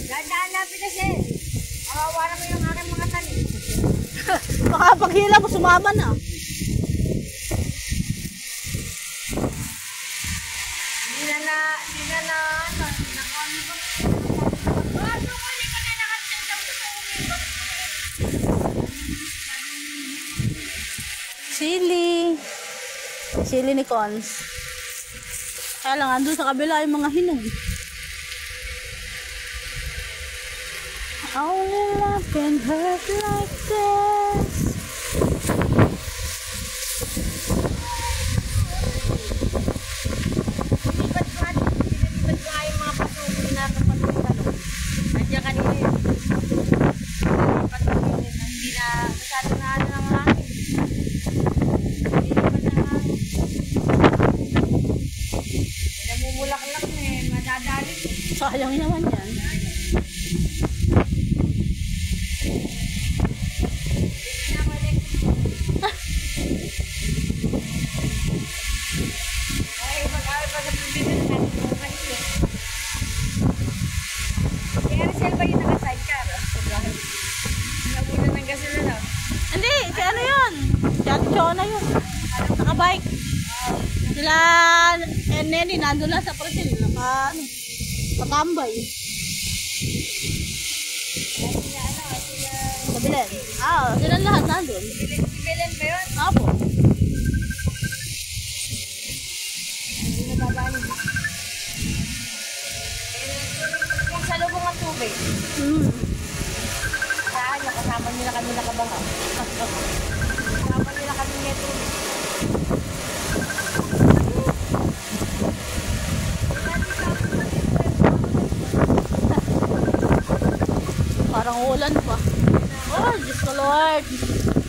Dadaan natin kasi. Awawa naman yung aking mga tanim. Baka paghila mo, sumama na. Hindi na Sili. Sili ni Cons. Kaya lang, andun sa kabila yung mga hinog. Only love can hurt like this. Pinalipat ko yung mga pasukin na kapatutan. Nandiyan kanina yun. Patukin yun. Hindi na masyado na ano ng hangin. Pinalipat na hangin. Namumulak-lak na eh. Madadalit eh. Sayang naman yan. Ay, mag-away pa sa pagbibilan natin kung kanina. Kaya Marcel ba yung naka-sidecar? Nabunan ng gasolina. Hindi, si ano yun? Si Ate Chona yun. Nakabike. Sila, Neni, nandun lang sa Brazil. Nakatambay. Sa Bilen. Sila lahat nandun. Bilen ba yun? Apo. Hindi na babalik. Kung sa lubong ang tubig, saan yung kasama nila kami nakabaha? Kasama nila kami ng tubig. Parang ulan pa. Oh, Diyos ko Lord.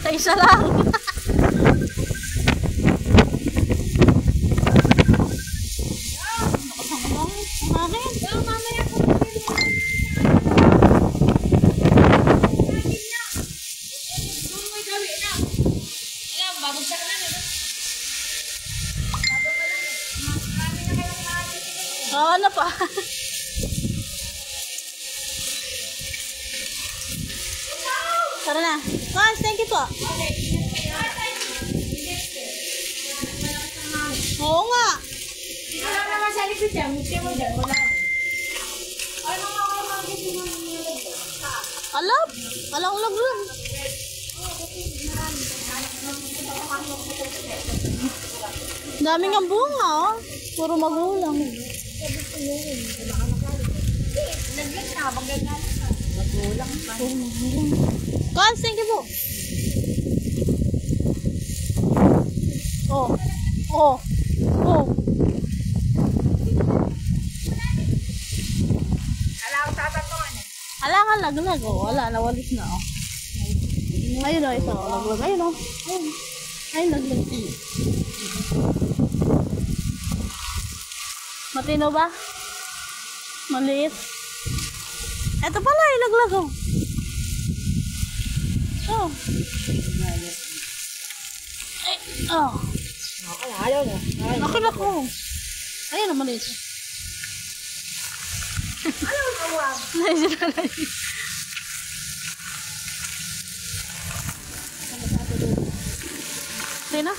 Sa isa lang. Ano pa? Tara na. Hans, thank you po. Oo nga. Dito lang naman sa likod dyan. Musti mo dyan. Wala. Ano nga ako mag-isip mo Alap. Alang-lag lang. Daming ang bunga, oh. Puro magulang. Naglag na. Magagalit na. Magulang pa. Puro magulang. Hans, thank you po. Oh. Oh. Oh. Alam ko tatanungan eh. Alangan laglag, oh. Wala, nawalis na, oh. Ayun, oh, ito. Laglag. Ayun, oh. Ayun. Ayun, laglag. Matino ba? Maliit. Ito pala, ilaglag, oh. Oh. Ay, oh. Ayaw na. Nakilak ko. Ayun, maliit. Ayaw na wag. Sino?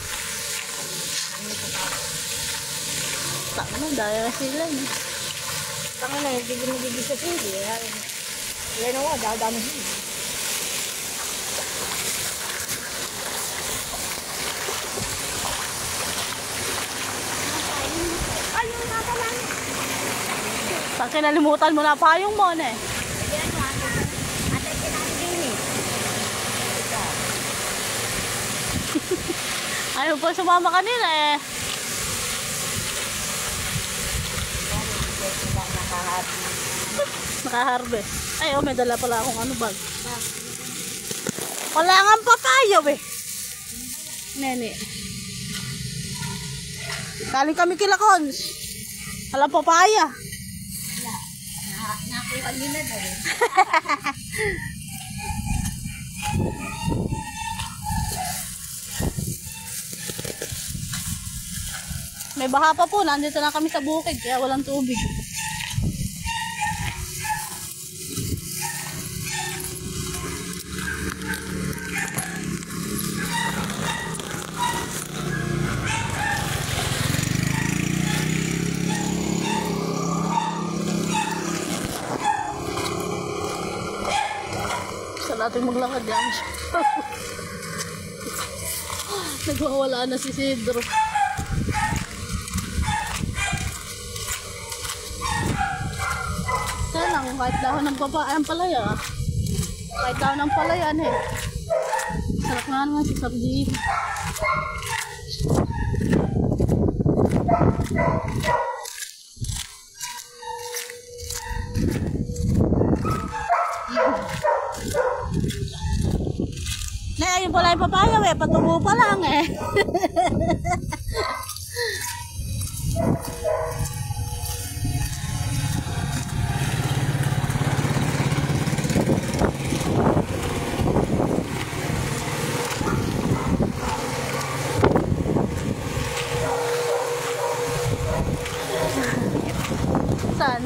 Tama na, dahil sila. Tanga na, hindi mo nagigis sa sili. Wala na wag, dadami sili. Ayun na ka lang. Pag kinalimutan mo na payong mo, ne? Ayan mo, ate kinakagin eh. Ayaw pa sumama kanina, eh. Nakaharvest. Ay, oh, may dala pala akong ano bag. Wala nga papaya, eh. Nene. Kaling kami kila Cons. Alam papaya. nakuha nila na rin. May baha pa po, nandito na kami sa bukid, kaya walang tubig. Gusto natin maglakad yan. Nagwawala na si Cedro. Sana kung kahit dahon ng palaya. Kahit dahon ng palaya eh. Sarap nga naman si Sabdi. Ayun pala yung papaya patubo pa lang eh. Saan?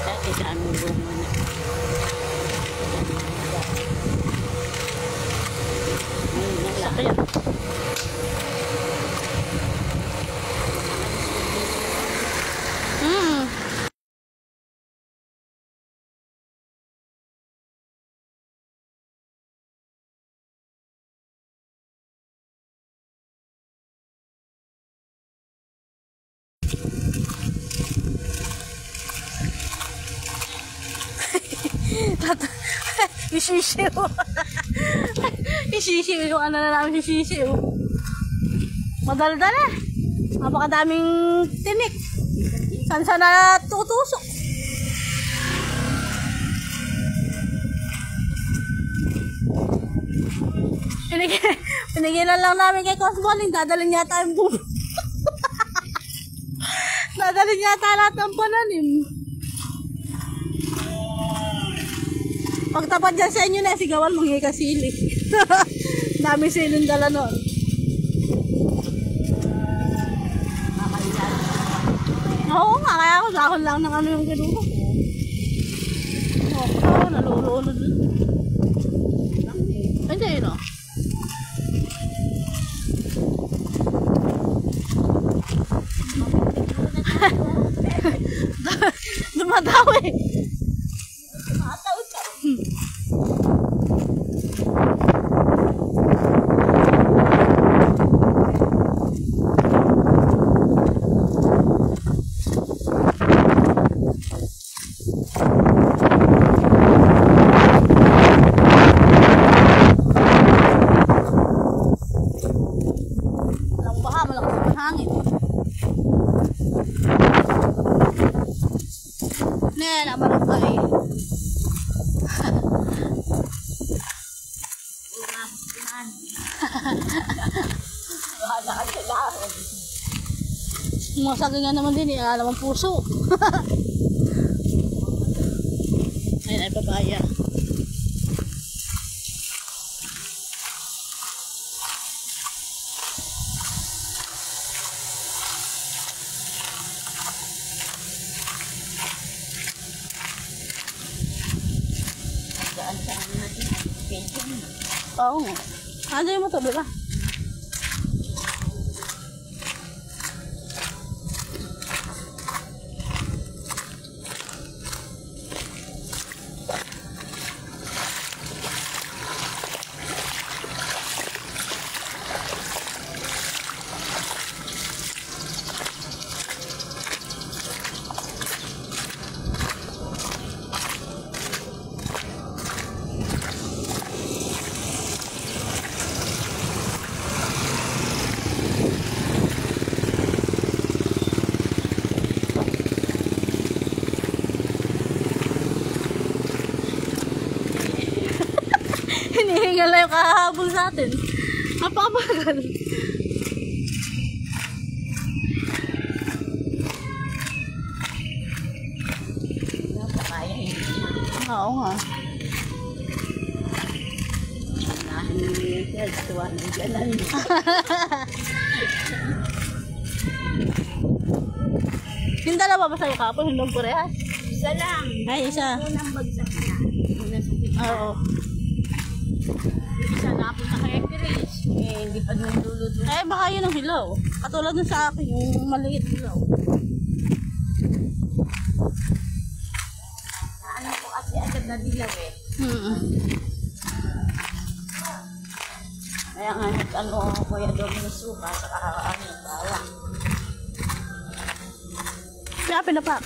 Dati sa aming bunga na. Sakya. Isisiw. Isisiw yung ano na namin isisiw. Madaldal eh. Napakadaming tinik. Saan sana tutusok. Pinigilan lang namin kay Cosmoling. Dadalhin yata yung bubo. Dadalhin yata lahat ng pananim. Pagtapat dyan sa inyo na, sigawan mong ikasili. Dami siling dala nun. Oo nga, kaya ako dahon lang ng ano yung kinuha ko. Oo, nalulunod dun. Hindi, no? Dumadaw eh. Masagin nga naman din, alam ang puso. Ayun ay papaya. Oo nga. Ano yung motor, diba? Hinihingal na yung kahabol sa atin. Napakabagal. Oo nga. Tuwa ng ganan. Yung dalawa ba sa'yo kapon? Hindi ko rehas? Isa lang. Ay, isa. Unang bagsak na. Unang sakit. Oo. Isa napunta kay Chris. Eh, hindi pa niluluto. Eh, baka yun ang hilaw. Katulad nun sa akin, yung maliit hilaw. Ano ko kasi agad na dilaw eh. Kaya nga nag-ano ako kuya doon ng suka sa kakaano bawang. Kaya pinapak.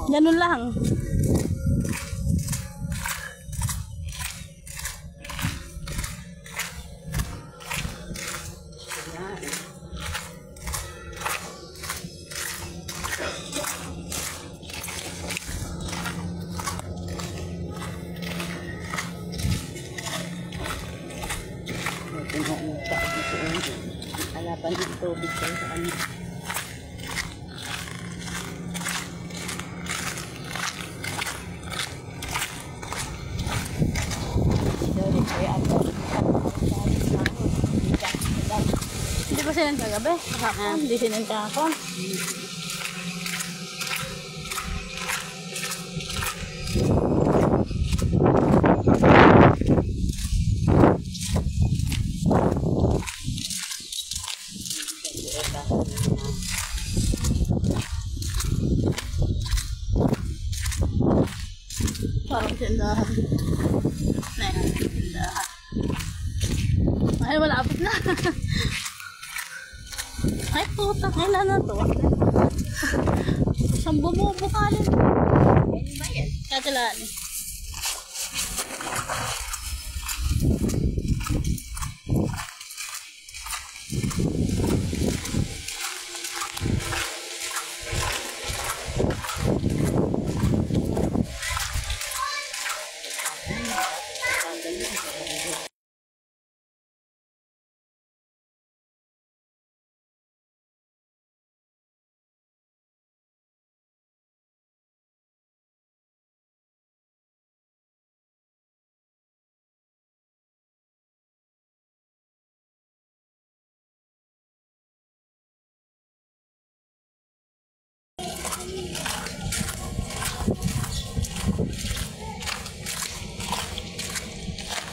Ganun lang. Alapan ng tubig sa kanya. Hindi ba silang kagabi? Kahapon. Hindi silang kahapon. Parang tindahan. Tindahan. Ay, malapit na. Ay, puta. Kailan na to? Isang bumubukalin. Ano ba yan? Katilaan.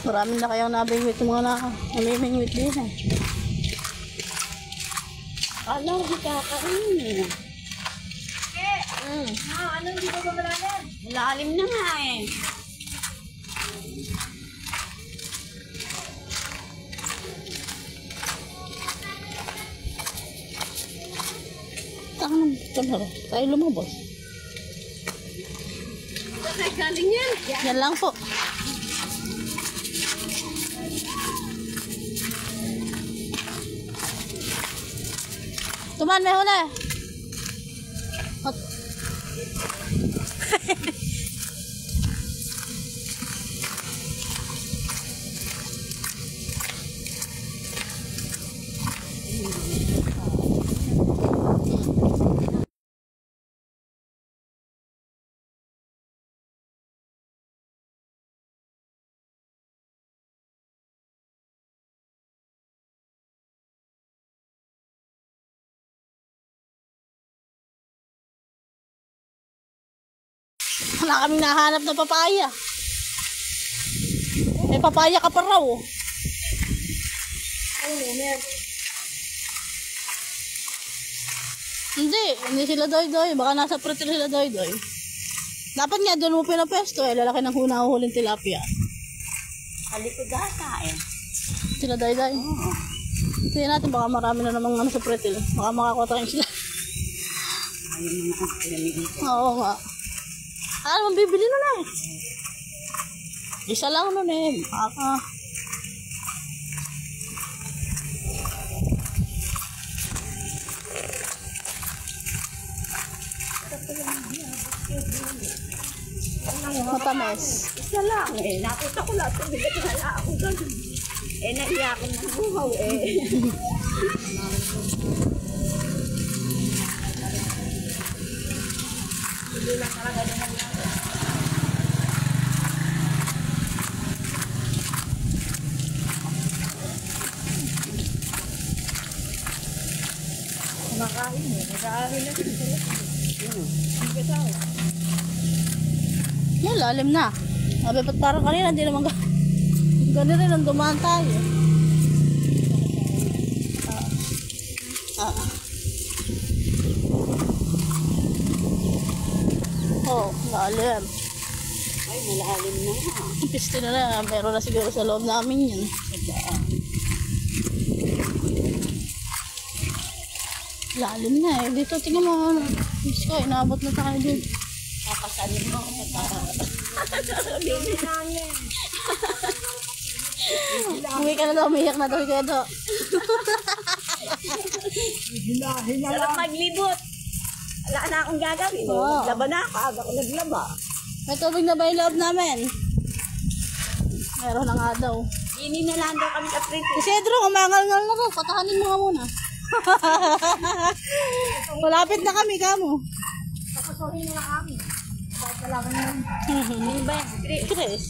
Marami na kayong nabingwit yung mga namimingwit din eh. Alam, di kakain. Ano, hindi ko ba malalim? Malalim na nga eh. Saan naman ito? Tayo lumabos. Saan galing yan? Yan lang po. Tuman, may huli. Wala kaming nahanap na papaya. May papaya ka pa raw. Hindi sila doy-doy. Baka nasa pretil sila doy-doy. Dapat nga doon mo pinapesto eh. Lalaki ng huling tilapia. Kalikod ata eh. Sila doy-doy. Tingnan natin baka marami na namang ano sa pretil. Baka makakuha tayo sila. Ayun mga pinamigit. Oo nga. Ano, bibili na lang. Isa lang nun eh. Baka. Matamis. Isa lang eh. Nakita ko lahat ng bigat na ako ganun. Eh, nahiya ako ng buhaw eh. Hindi lang talaga na Nag-aaral na sila. Hindi ka tao. Yan, lalim na. Sabi, ba't parang kanina, hindi naman gano'n rin ang dumaan tayo. Oh, lalim. Ay, malalim na. Piste na na, meron na siguro sa loob namin yan. Lalim na eh. Dito, tingnan mo. Diyos ko, inaabot na tayo din. Papasanin mo ako sa Uwi ka na daw, umiyak na daw kaya daw. Sarap maglibot. Wala na akong gagawin. Oo. Laban na ako. Aga ko naglaba. May tubig na ba yung loob namin? Meron na nga daw. Ini na lang daw kami kaprito. Si Cedro, umangal-ngal na daw. Patahanin mo nga muna. Malapit na kami, kamo. Papasohin na kami. Bakit kailangan yun? Ano ba yan? Chris,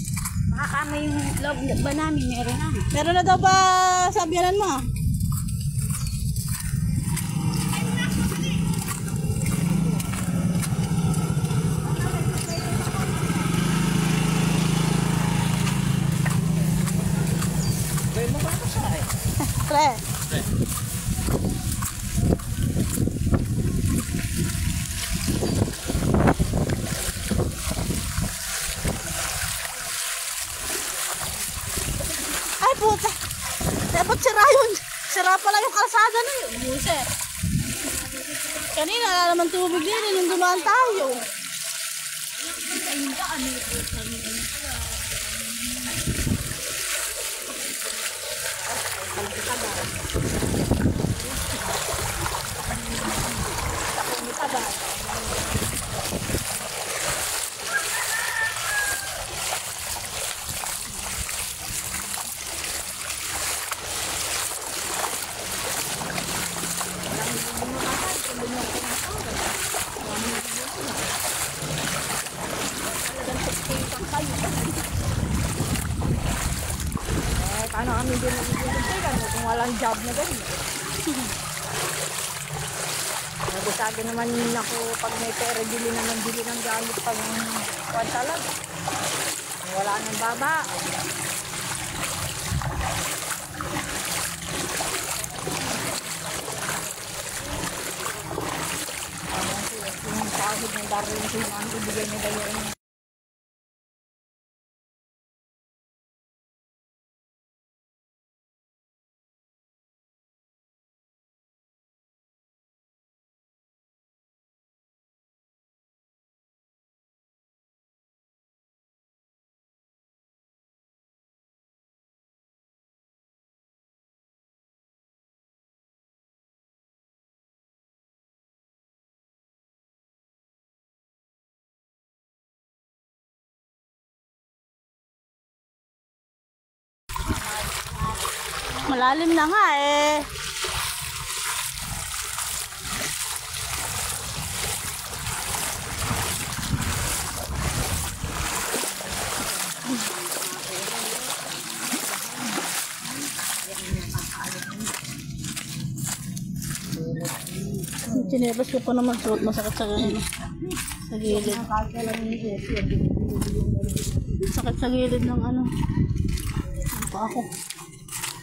Makakama yung loob ba namin? Meron na. meron na daw ba sabyanan mo? Kaya mo ba ito siya eh? Pre. Ay, puta. Dapat sira yun. Sira pala yung kalsada na yun. Buset. Kanina, wala naman tubig din. Nung dumaan tayo. Paano kami din nagsisintigan kung walang job na ganun? Nagusado naman ako pag may pera, bili ng gamit pag kuwan talaga. Wala nang baba. Yung sahod ng Darwin, ang ibigay na ganyan. Malalim na nga eh. Chinelas ko pa naman suot, masakit sa ganun. Sa gilid. Sakit sa gilid ng ano. Ano pa ako?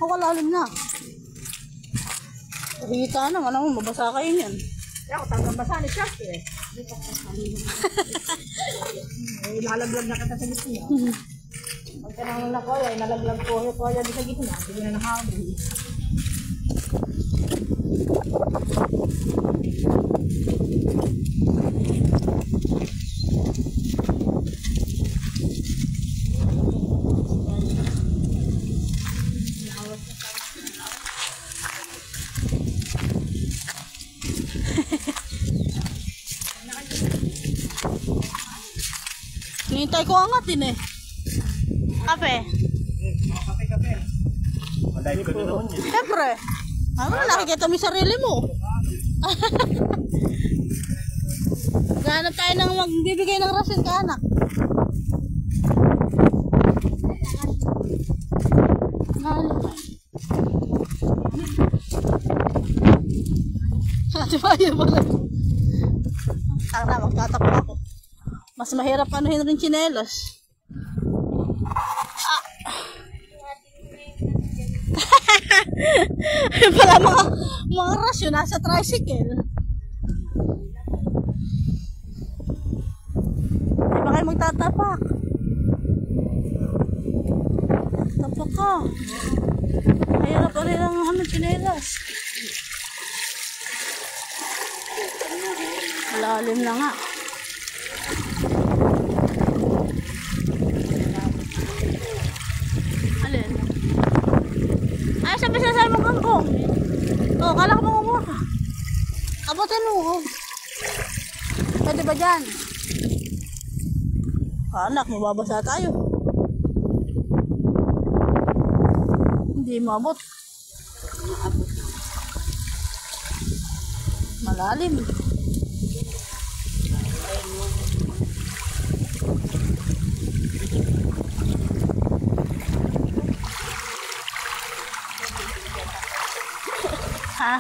Ako lalim na. Kita na, ano mo, mabasa kayo niyan. Kaya ako tangang basa ni Chef eh. Lalaglag na kita sa gitna. Pag tanong na ko, ay nalaglag ko yan sa gitna. Hindi na nahabol. Hinintay ko angatin eh. Kape. Kape. Malay ko na naman yun. Siyempre. Ano na, nakikita mo yung sarili mo. Ganap tayo ng magbibigay ng rason ka anak. Di ba yun pala? Tara, magtatapo ako. Mas mahirap anuhin rin tsinelas. Ayun pala mga rasyo nasa tricycle. Di ba kayo magtatapak? Tapak ka. Mahirap pa rin ang tsinelas. Lalim na nga. Alin? Ay, sabi sa mo kangkong. Oh, kala ko mangunguha ka. Abutin mo. Oh. Pwede ba dyan? Anak, mababasa tayo. Hindi maabot. Malalim. Ha?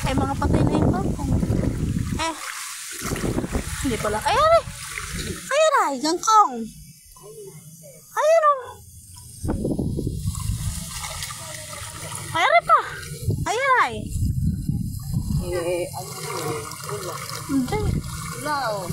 Ay, mga patay na yung kangkong. Hindi pala. Ayan eh. Ayan ay, kangkong. Ayan o. Ayan eh pa. Ayan ay. Hindi. Wala o.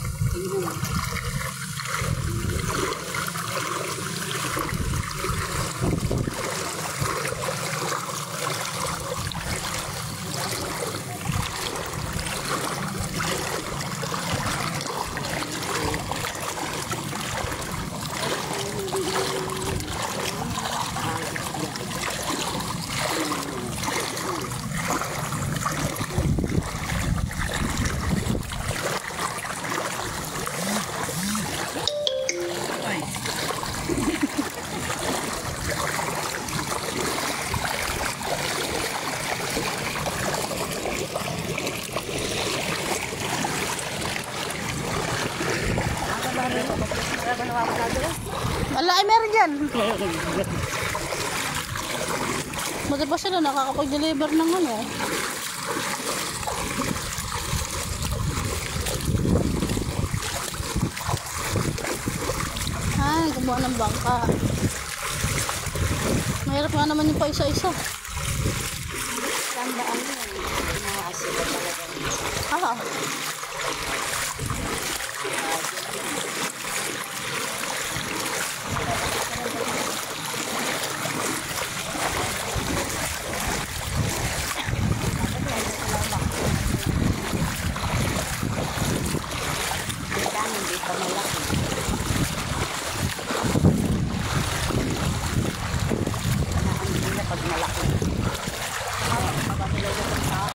Wala ay meron dyan. Buti pa sila nakakapag-deliver ng ano. Ay, gumawa ng bangka. Mahirap nga naman yung pa isa-isa. Tandaan mo yan. Mga asila talaga. Hindi pa malaki.